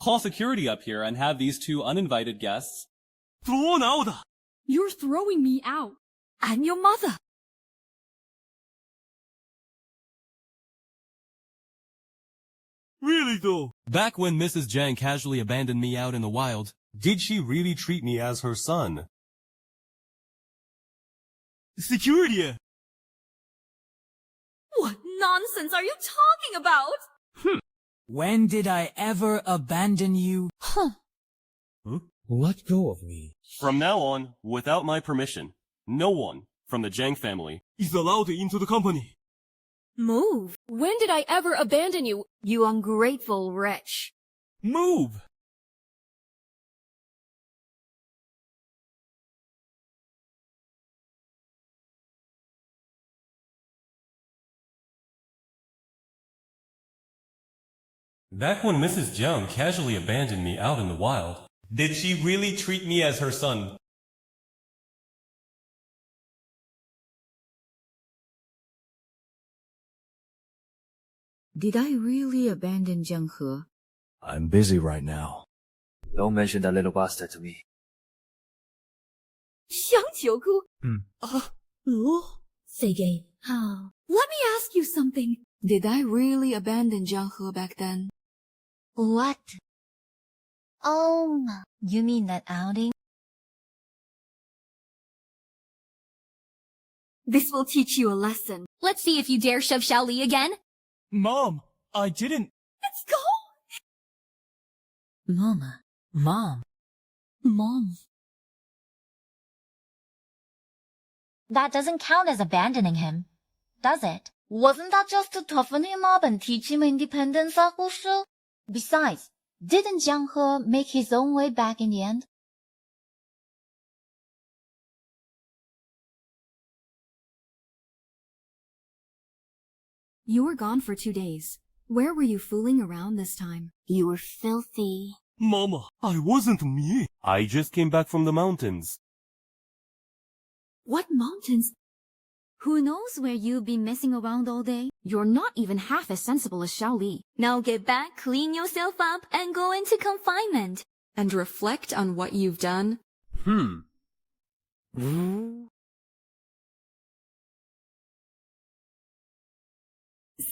Call security up here and have these two uninvited guests thrown out. You're throwing me out. And your mother. Really though? Back when Mrs. Jiang casually abandoned me out in the wild, did she really treat me as her son? Security! What nonsense are you talking about? When did I ever abandon you? Let go of me. From now on, without my permission, no one from the Jiang family is allowed into the company. Move. When did I ever abandon you, you ungrateful wretch? Move! Back when Mrs. Jiang casually abandoned me out in the wild, did she really treat me as her son? Did I really abandon Jiang He? I'm busy right now. Don't mention that little bastard to me. 香九姑. Say gay. Let me ask you something. Did I really abandon Jiang He back then? What? Oh, you mean that outing? This will teach you a lesson. Let's see if you dare shove Xiaoli again. Mom, I didn't. Let's go! Mama. Mom. Mom. That doesn't count as abandoning him, does it? Wasn't that just to toughen him up and teach him independence, 啊，故事? Besides, didn't Jiang He make his own way back in the end? You were gone for 2 days. Where were you fooling around this time? You were filthy. Mama, I wasn't me. I just came back from the mountains. What mountains? Who knows where you've been messing around all day? You're not even half as sensible as Xiaoli. Now get back, clean yourself up, and go into confinement. And reflect on what you've done.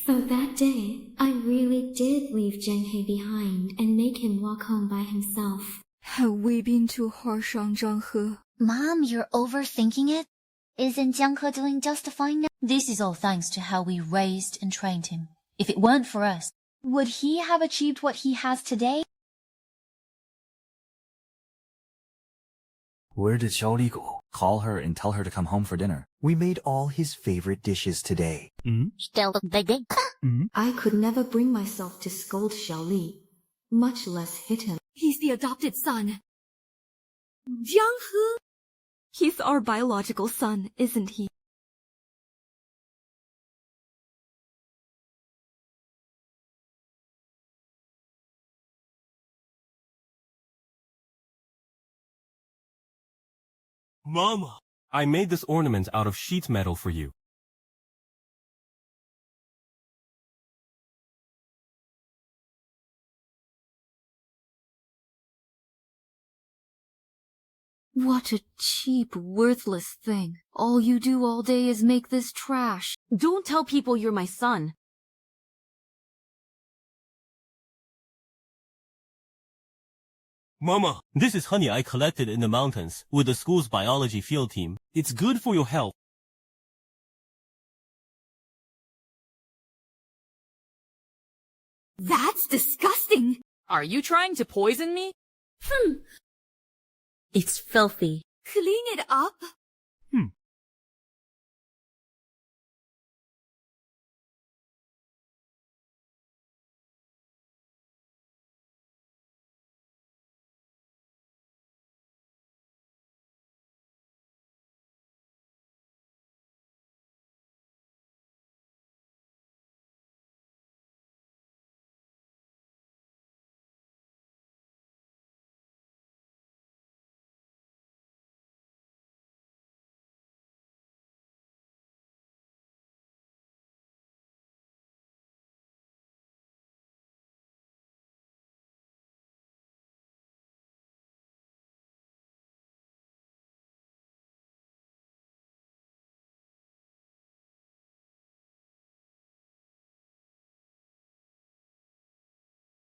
So that day, I really did leave Jiang He behind and make him walk home by himself. Have we been too harsh on Jiang He? Mom, you're overthinking it. Isn't Jiang He doing just fine now? This is all thanks to how we raised and trained him. If it weren't for us, would he have achieved what he has today? Where did Xiaoli go? Call her and tell her to come home for dinner. We made all his favorite dishes today. I could never bring myself to scold Xiaoli, much less hit him. He's the adopted son. Jiang He. He's our biological son, isn't he? Mama, I made this ornament out of sheet metal for you. What a cheap, worthless thing. All you do all day is make this trash. Don't tell people you're my son. Mama, this is honey I collected in the mountains with the school's biology field team. It's good for your health. That's disgusting. Are you trying to poison me? It's filthy. Clean it up.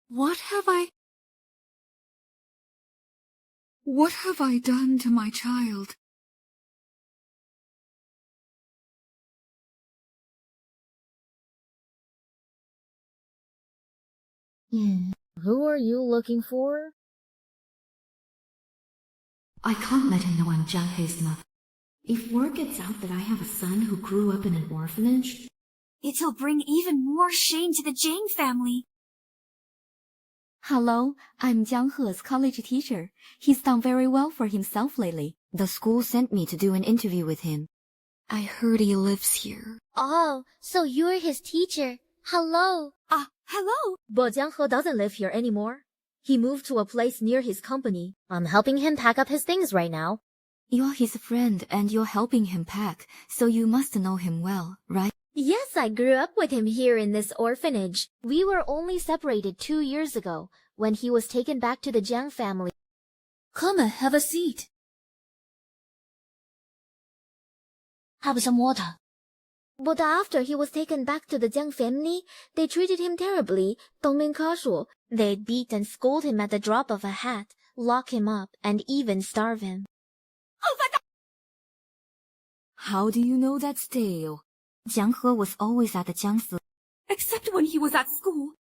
What have I done to my child? Who are you looking for? I can't let him know I'm Jiang Hei's mother. If word gets out that I have a son who grew up in an orphanage, It'll bring even more shame to the Jang family. Hello, I'm Jiang He's college teacher. He's done very well for himself lately. The school sent me to do an interview with him. I heard he lives here. Oh, so you're his teacher. Hello. Hello. But Jiang He doesn't live here anymore. He moved to a place near his company. I'm helping him pack up his things right now. You're his friend and you're helping him pack, so you must know him well, right? Yes, I grew up with him here in this orphanage. We were only separated 2 years ago, when he was taken back to the Jiang family. Come on, have a seat. Have some water. But after he was taken back to the Jiang family, they treated him terribly. Dongming说, they'd beat and scold him at the drop of a hat, lock him up, and even starve him. How do you know that's tale? Jiang He was always at the Jiangsi. Except when he was at school.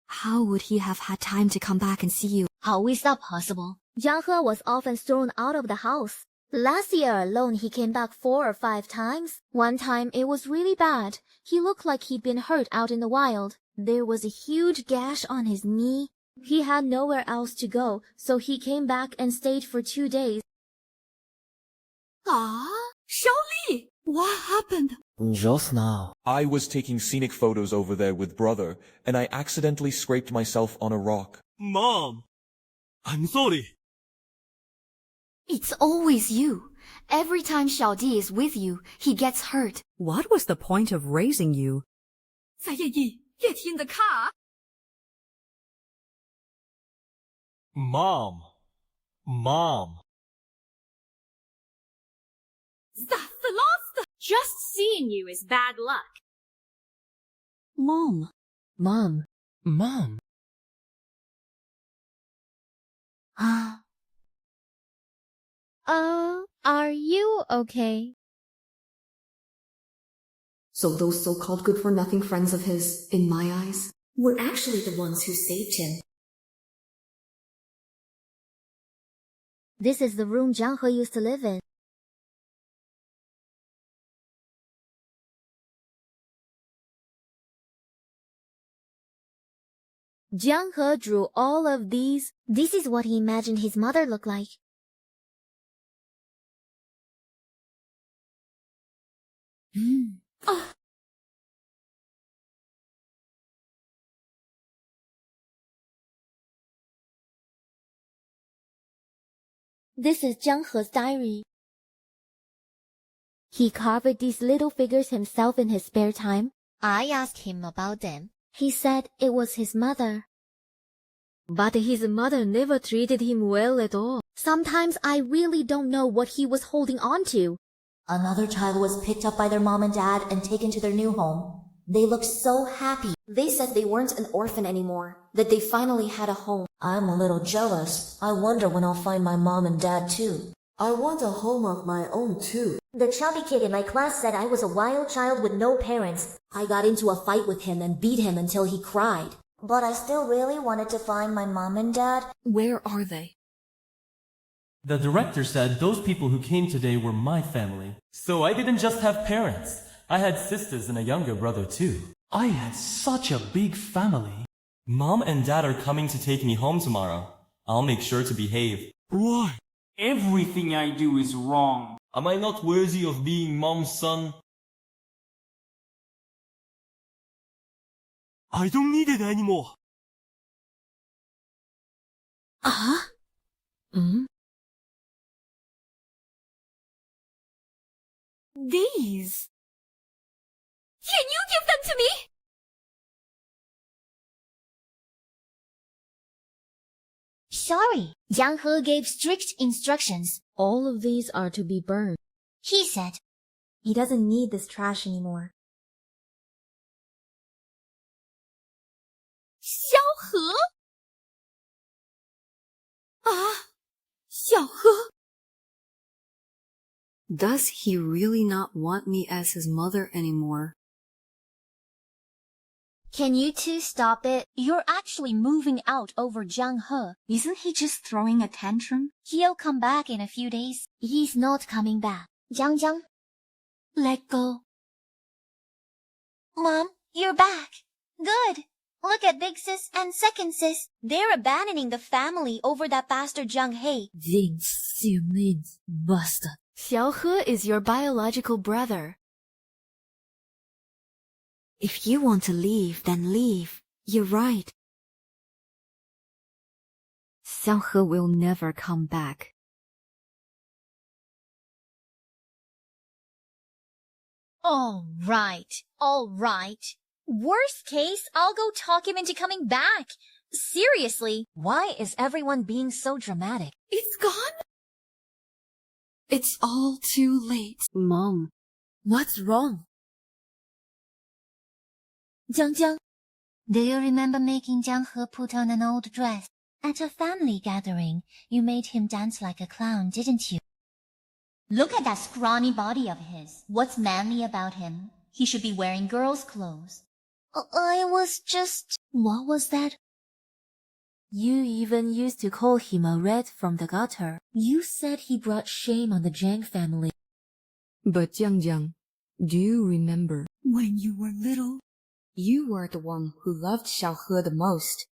How would he have had time to come back and see you? How is that possible? Jiang He was often thrown out of the house. Last year alone, he came back 4 or 5 times. One time, it was really bad. He looked like he'd been hurt out in the wild. There was a huge gash on his knee. He had nowhere else to go, so he came back and stayed for 2 days. Xiaoli, what happened? Just now. I was taking scenic photos over there with brother, and I accidentally scraped myself on a rock. Mom! I'm sorry. It's always you. Every time Xiaodi is with you, he gets hurt. What was the point of raising you? 在夜翼，夜听的卡。 Mom. The lost. just seeing you is bad luck. Mom. Are you okay? So those so-called good-for-nothing friends of his, in my eyes, were actually the ones who saved him. This is the room Jiang He used to live in. Jiang He drew all of these. This is what he imagined his mother looked like. This is Jiang He's diary. He carved these little figures himself in his spare time. I asked him about them. He said it was his mother. But his mother never treated him well at all. Sometimes I really don't know what he was holding on to. Another child was picked up by their mom and dad and taken to their new home. They looked so happy. They said they weren't an orphan anymore, that they finally had a home. I'm a little jealous. I wonder when I'll find my mom and dad too. I want a home of my own too. The chubby kid in my class said I was a wild child with no parents. I got into a fight with him and beat him until he cried. But I still really wanted to find my mom and dad. Where are they? The director said those people who came today were my family. So I didn't just have parents. I had sisters and a younger brother too. I had such a big family. Mom and Dad are coming to take me home tomorrow. I'll make sure to behave. Why? Everything I do is wrong. Am I not worthy of being Mom's son? I don't need it anymore. These. Can you give them to me? Sorry. Jiang He gave strict instructions. All of these are to be burned. He said, He doesn't need this trash anymore. 萧何小何 Does he really not want me as his mother anymore? Can you two stop it? You're actually moving out over Jiang He. Isn't he just throwing a tantrum? He'll come back in a few days. He's not coming back. Jiang, let go. Mom, you're back. Good. Look at big sis and second sis. They're abandoning the family over that bastard Jiang He. Bastard. Xiaohe is your biological brother. If you want to leave, then leave. You're right. Xiaohe will never come back. All right. Worst case, I'll go talk him into coming back. Seriously. Why is everyone being so dramatic? It's gone? It's all too late. Mom, what's wrong? Jiang, do you remember making Jiang He put on an old dress? At a family gathering, you made him dance like a clown, didn't you? Look at that scrawny body of his. What's manly about him? He should be wearing girls' clothes. I was just... What was that? You even used to call him a rat from the gutter. You said he brought shame on the Jiang family. But Jiang, do you remember? When you were little, You were the one who loved Xiaohe the most.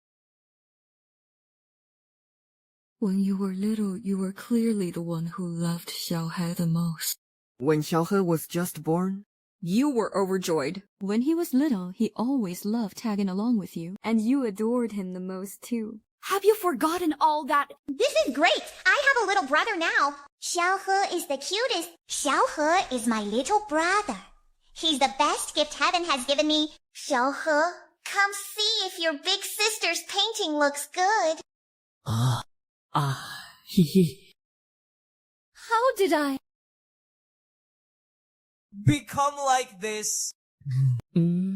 When you were little, you were clearly the one who loved Xiaohe the most. When Xiaohe was just born, You were overjoyed. When he was little, he always loved tagging along with you, and you adored him the most too. have you forgotten all that? This is great! I have a little brother now. Xiaohe is the cutest. Xiaohe is my little brother. He's the best gift heaven has given me. Xiaohe, come see if your big sister's painting looks good. How did I? become like this. Xiaohe.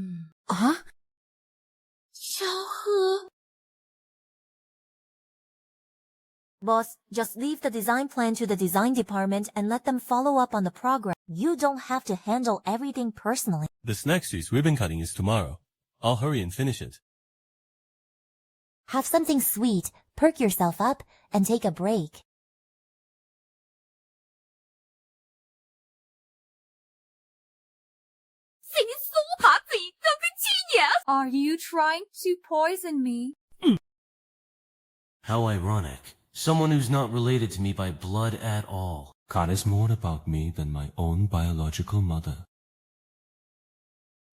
Boss, just leave the design plan to the design department and let them follow up on the progress. You don't have to handle everything personally. This next week's ribbon cutting is tomorrow. I'll hurry and finish it. Have something sweet, perk yourself up, and take a break. Are you trying to poison me? How ironic. Someone who's not related to me by blood at all cares more about me than my own biological mother.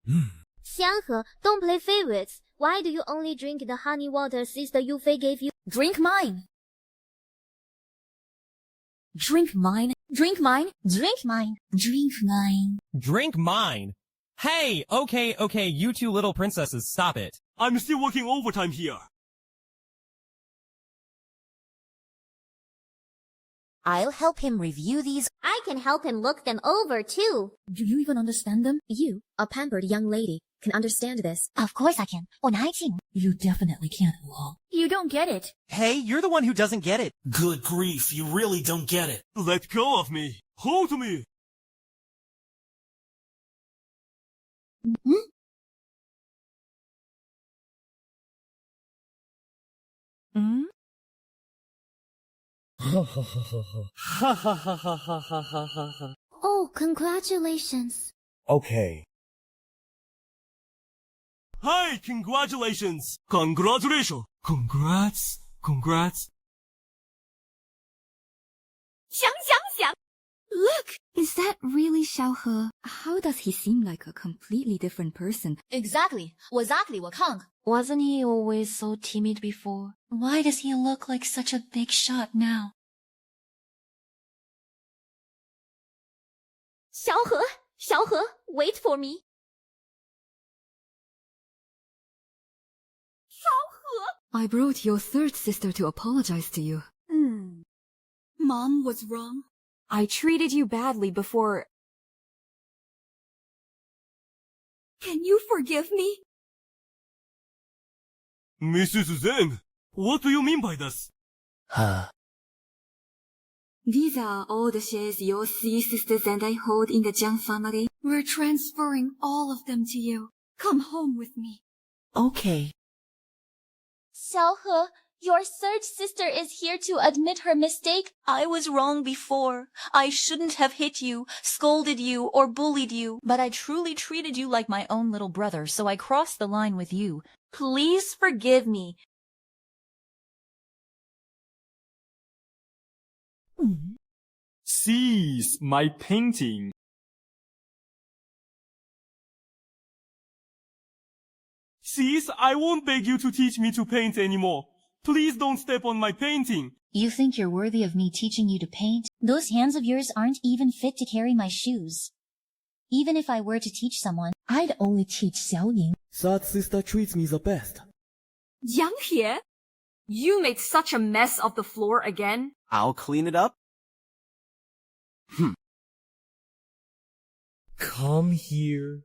Xianghe, don't play favorites. Why do you only drink the honey water Sister Yufei gave you? Drink mine. Drink mine. Drink mine. Drink mine. Drink mine. Drink mine. Hey, okay, you two little princesses, stop it. I'm still working overtime here. I'll help him review these. I can help him look them over too. Do you even understand them? You, a pampered young lady, can understand this. Of course I can. 我哪听? You definitely can't, Wall. You don't get it. Hey, you're the one who doesn't get it. Good grief, you really don't get it. Let go of me. Hold me. Oh, congratulations. Okay. Hi, congratulations. Congratulations. Congrats. 想想想 Look! Is that really Xiaohe? How does he seem like a completely different person? Exactly. 我看. Wasn't he always so timid before? Why does he look like such a big shot now? 小何, wait for me. 小何 I brought your third sister to apologize to you. Mom was wrong. I treated you badly before. Can you forgive me? Mrs. Zhang, what do you mean by this? These are all the shares your 3 sisters and I hold in the Jiang family. We're transferring all of them to you. Come home with me. Okay. Xiaohe, your third sister is here to admit her mistake. I was wrong before. I shouldn't have hit you, scolded you, or bullied you. But I truly treated you like my own little brother, so I crossed the line with you. Please forgive me. Seize my painting. Sis, I won't beg you to teach me to paint anymore. Please don't step on my painting. You think you're worthy of me teaching you to paint? Those hands of yours aren't even fit to carry my shoes. Even if I were to teach someone, I'd only teach Xiaoying. Third sister treats me the best. Jiang He, you made such a mess of the floor again. I'll clean it up. Come here.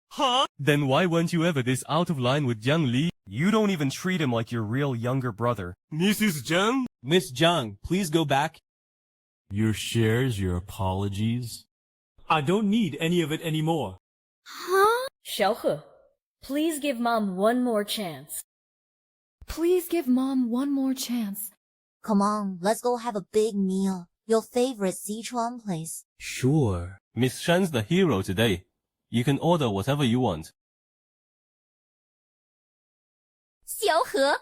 Huh? Then why weren't you ever this out of line with Jiang Li? You don't even treat him like your real younger brother. Mrs. Jiang? Miss Jiang, please go back. Your shares, your apologies. I don't need any of it anymore. Huh? Xiaohe, please give Mom one more chance. Please give Mom one more chance. Come on, let's go have a big meal. Your favorite Sichuan place. Sure. Miss Shan's the hero today. You can order whatever you want. Xiaohe.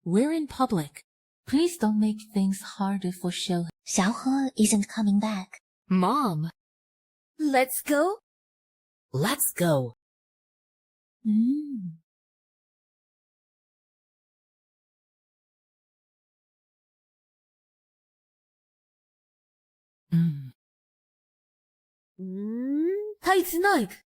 We're in public. Please don't make things harder for Xiaohe. Xiaohe isn't coming back. Mom. Let's go? Let's go. Tight night.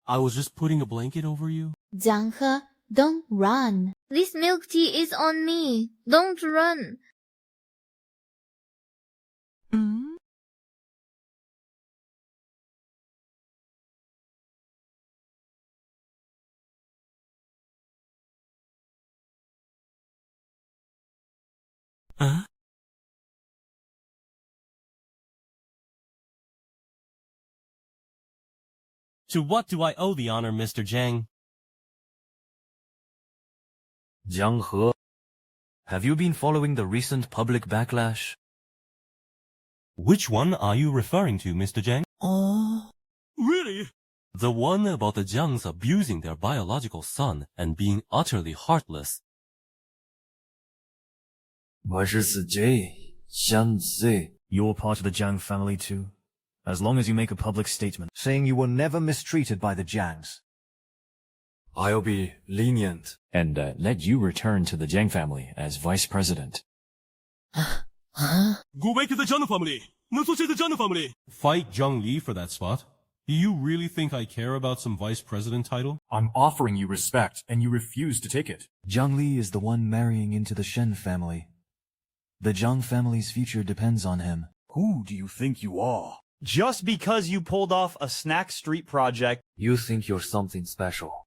I was just putting a blanket over you. Jiang He, don't run. This milk tea is on me. Don't run. To what do I owe the honor, Mr. Jiang? Jiang He, have you been following the recent public backlash? Which one are you referring to, Mr. Jiang? Really? The one about the Jiangs abusing their biological son and being utterly heartless. 我是死 J, 相罪. You're part of the Jiang family too. As long as you make a public statement Saying you were never mistreated by the Jiangs. I'll be lenient. And let you return to the Jiang family as vice president. Go back to the Jiang family! Not to the Jiang family! Fight Zhang Li for that spot? Do you really think I care about some vice president title? I'm offering you respect, and you refuse to take it. Jiang Li is the one marrying into the Shen family. The Jiang family's future depends on him. Who do you think you are? Just because you pulled off a Snack Street project, You think you're something special.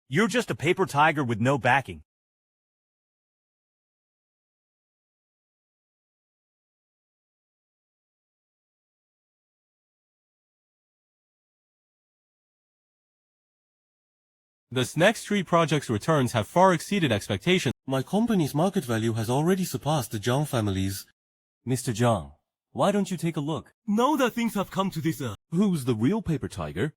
you're just a paper tiger with no backing. The Snack Street project's returns have far exceeded expectations. My company's market value has already surpassed the Jiang family's. Mr. Jiang, why don't you take a look? Now that things have come to this, who's the real paper tiger?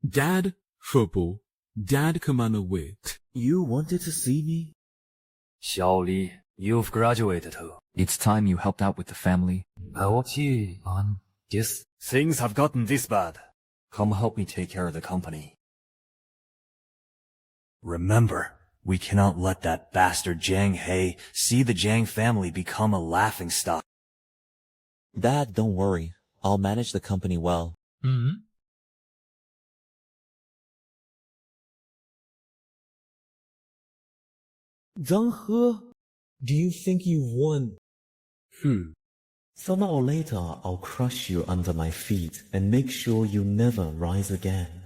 Dad, football. Dad, commander wit. You wanted to see me? Xiaoli, you've graduated too. It's time you helped out with the family. Yes. Things have gotten this bad. Come help me take care of the company. Remember, we cannot let that bastard Jiang He see the Jiang family become a laughingstock. Dad, don't worry. I'll manage the company well. Zhang He, do you think you've won? Sooner or later, I'll crush you under my feet and make sure you never rise again.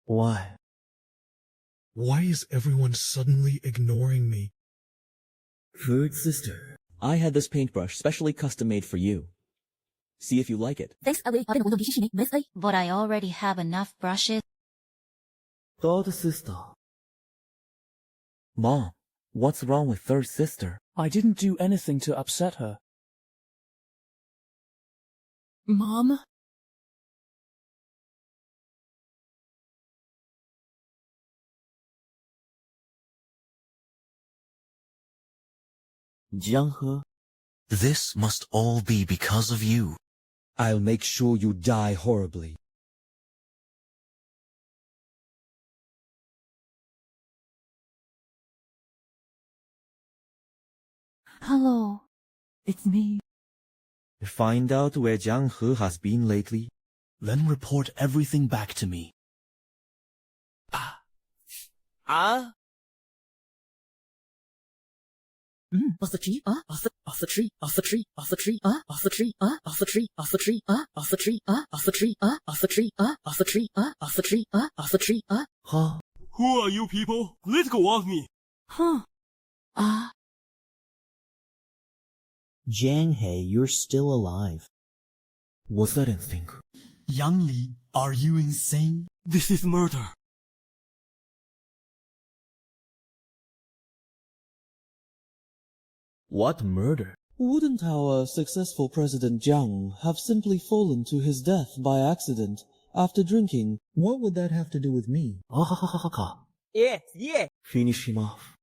Why? Why is everyone suddenly ignoring me? Third sister. I had this paintbrush specially custom made for you. See if you like it. But I already have enough brushes. Third sister. Mom, what's wrong with third sister? I didn't do anything to upset her. Mom? Jiang He, this must all be because of you. I'll make sure you die horribly. Hello. It's me. Find out where Jiang He has been lately, then report everything back to me. Off the tree, off the tree, off the tree, off the tree, off the tree, off the tree, off the tree, off the tree, off the tree, off the tree, off the tree, off the tree, off the tree, Huh? Who are you people? Let go of me! Jiang He, you're still alive. Was that instinct? Yang Li, are you insane? This is murder. What murder? Wouldn't our successful President Jiang have simply fallen to his death by accident after drinking? What would that have to do with me? Yeah. Finish him off.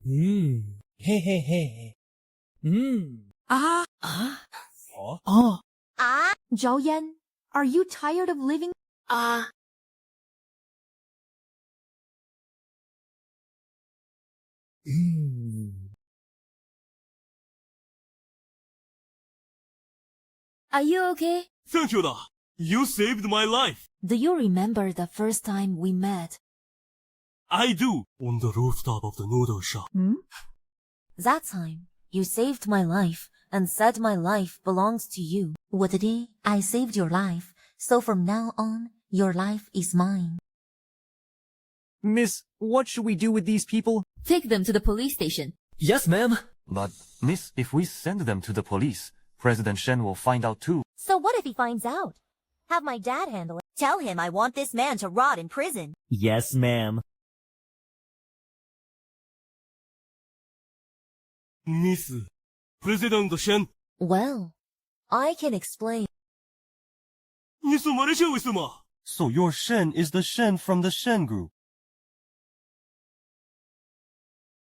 Hey. Zhao Yan, are you tired of living? Are you okay? Thank you, Da. You saved my life. Do you remember the first time we met? I do. On the rooftop of the noodle shop. That time, you saved my life and said my life belongs to you. Well, today, I saved your life, so from now on, your life is mine. Miss, what should we do with these people? Take them to the police station. Yes, ma'am. But, miss, if we send them to the police, President Shen will find out too. So what if he finds out? Have my dad handle it. Tell him I want this man to rot in prison. Yes, ma'am. Miss, President Shen. Well, I can explain. 你什么的这位什么? So your Shen is the Shen from the Shen group.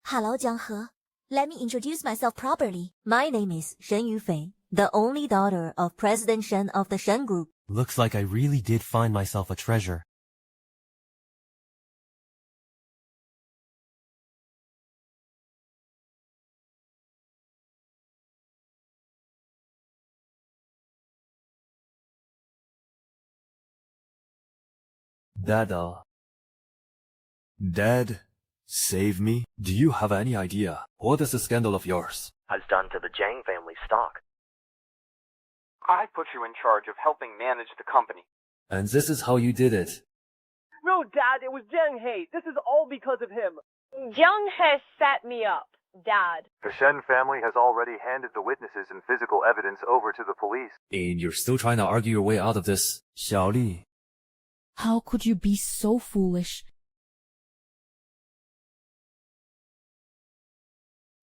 Hello, Jiang He. Let me introduce myself properly. My name is Shen Yufei, the only daughter of President Shen of the Shen group. Looks like I really did find myself a treasure. Dad, save me. Do you have any idea what is the scandal of yours has done to the Jiang family stock? I put you in charge of helping manage the company. And this is how you did it. No, Dad, it was Jiang He. This is all because of him. Jiang He set me up, Dad. The Shen family has already handed the witnesses and physical evidence over to the police. And you're still trying to argue your way out of this. Xiaoli. How could you be so foolish?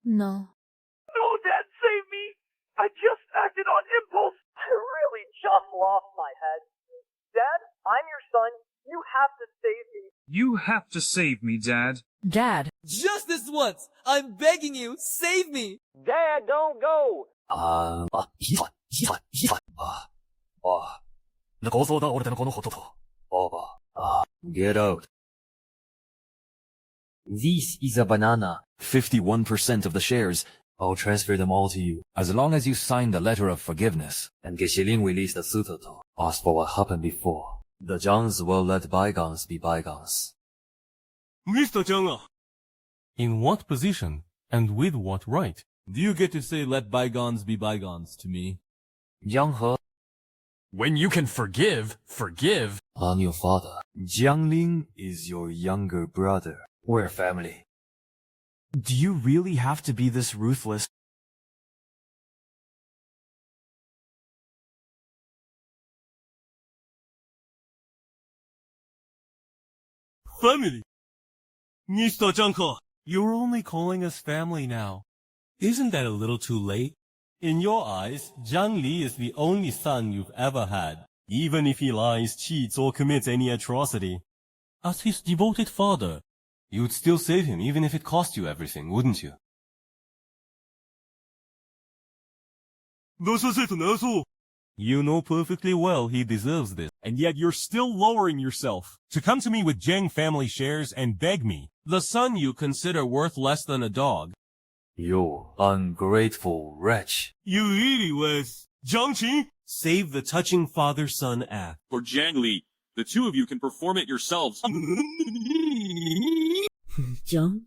No. No, Dad, save me! I just acted on impulse! I really just lost my head. Dad, I'm your son. You have to save me. You have to save me, Dad. Dad. Just this once! I'm begging you, save me! Dad, don't go! Get out. This is a banana. 51% of the shares. I'll transfer them all to you. As long as you sign the letter of forgiveness. And 给邪灵 release the Sutato. Ask for what happened before. The Zhangs will let bygones be bygones. Mr. Zhang, in what position and with what right do you get to say let bygones be bygones to me? Jiang He. When you can forgive, forgive. I'm your father. Jiangling is your younger brother. We're family. Do you really have to be this ruthless? Family? Mr. Zhang, you're only calling us family now. Isn't that a little too late? In your eyes, Zhang Li is the only son you've ever had, even if he lies, cheats, or commits any atrocity. As his devoted father, you'd still save him even if it cost you everything, wouldn't you? You know perfectly well he deserves this, and yet you're still lowering yourself to come to me with Zhang family shares and beg me, the son you consider worth less than a dog. You ungrateful wretch. You really was. Zhang Qin, save the touching father-son act. For Zhang Li, the two of you can perform it yourselves. Zhang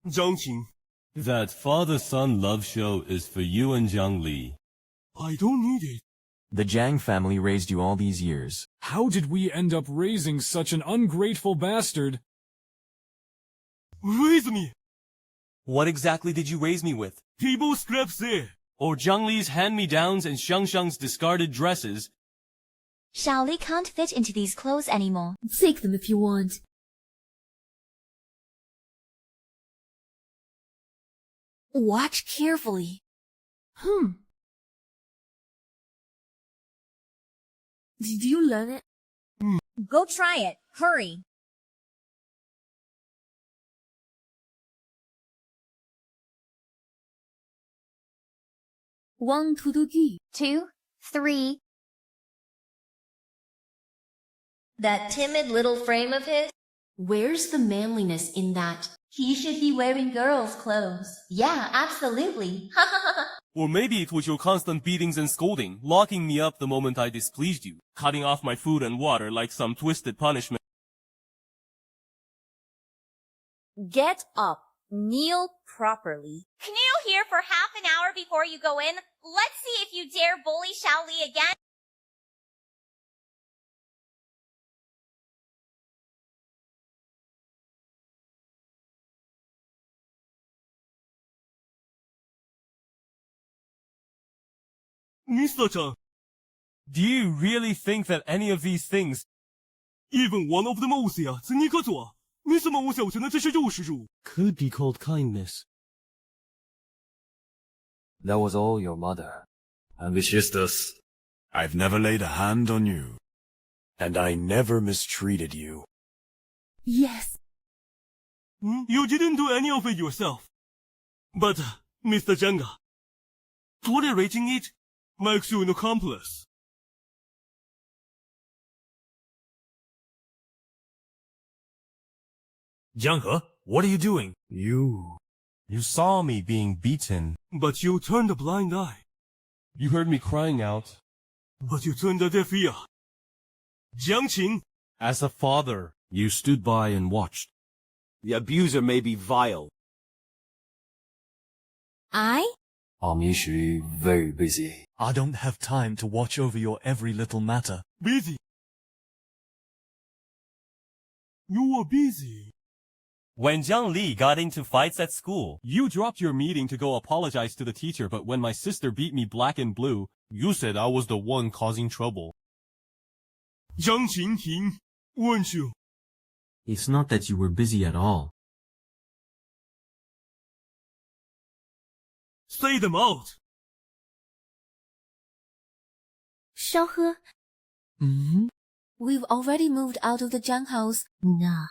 Qin, that father-son love show is for you and Zhang Li. I don't need it. The Zhang family raised you all these years. How did we end up raising such an ungrateful bastard? Raise me! What exactly did you raise me with? Table scraps there. Or Zhang Li's hand-me-downs and Xiangxiang's discarded dresses? Xiaoli can't fit into these clothes anymore. Take them if you want. Watch carefully. Did you learn it? Go try it. Hurry. One to the key. 2, 3. That timid little frame of his? Where's the manliness in that? He should be wearing girls' clothes. Yeah, absolutely. Or maybe it was your constant beatings and scolding, locking me up the moment I displeased you, cutting off my food and water like some twisted punishment. Get up. Kneel properly. Kneel here for half an hour before you go in. Let's see if you dare bully Xiaoli again. Mr. Chang, do you really think that any of these things, even one of them 误写啊，是你可做？你怎么误写成了这些幼稚辱 ？Could be called kindness. That was all your mother. Ambitious. I've never laid a hand on you. And I never mistreated you. Yes. You didn't do any of it yourself. But, Mr. Zhang, tolerating it makes you an accomplice. Jiang He, what are you doing? You saw me being beaten. But you turned a blind eye. You heard me crying out. But you turned a deaf ear. Jiang Qin, as a father, you stood by and watched. The abuser may be vile. I'm usually very busy. I don't have time to watch over your every little matter. Busy? You were busy. When Zhang Li got into fights at school, you dropped your meeting to go apologize to the teacher, but when my sister beat me black and blue, you said I was the one causing trouble. Zhang Qinting, weren't you? It's not that you were busy at all. Say them out. Xiaohe, we've already moved out of the Jiang house. Nah.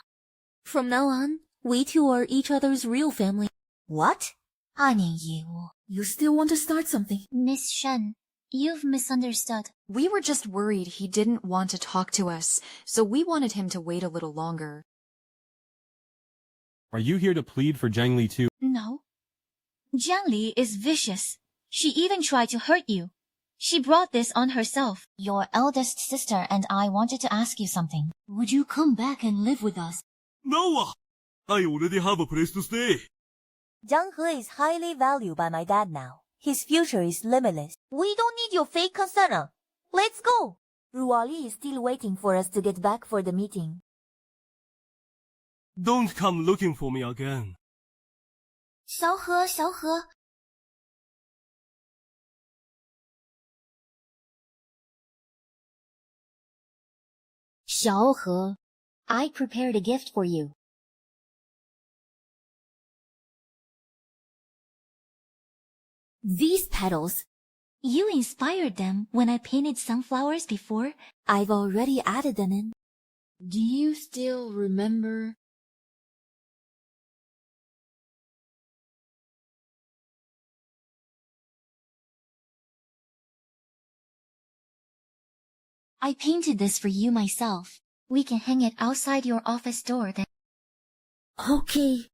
From now on, we two are each other's real family. What? You still want to start something? Miss Shen, you've misunderstood. We were just worried he didn't want to talk to us, so we wanted him to wait a little longer. Are you here to plead for Jiang Li too? No. Jiang Li is vicious. She even tried to hurt you. She brought this on herself. Your eldest sister and I wanted to ask you something. Would you come back and live with us? No! I already have a place to stay. Jiang He is highly valued by my dad now. His future is limitless. We don't need your fake concern. Let's go. Ruali is still waiting for us to get back for the meeting. Don't come looking for me again. 小何，小何。小何, I prepared a gift for you. These petals. You inspired them when I painted sunflowers before. I've already added them in. Do you still remember? I painted this for you myself. We can hang it outside your office door then. Okay.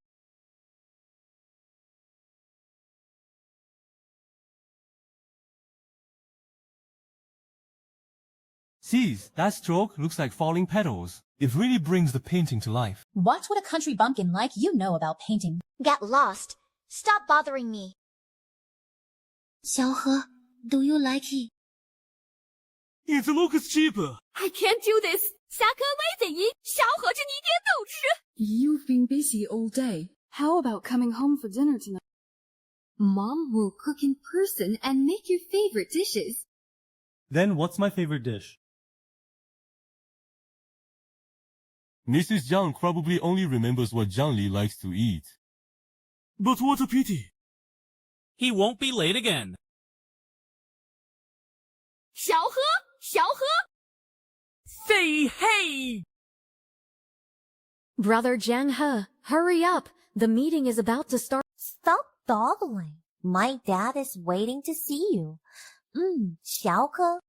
See, that stroke looks like falling petals. It really brings the painting to life. What would a country bumpkin like you know about painting? Get lost. Stop bothering me. 小何, do you like it? It looks cheaper. I can't do this. 下课微等一，小何这你一点都吃。You've been busy all day. How about coming home for dinner tonight? Mom will cook in person and make your favorite dishes. Then what's my favorite dish? Mrs. Jiang probably only remembers what Jiang Li likes to eat. But what a pity. He won't be late again. 小何，小何。Say hey! Brother Jiang He, hurry up. The meeting is about to start. Stop dawdling. My dad is waiting to see you. 小可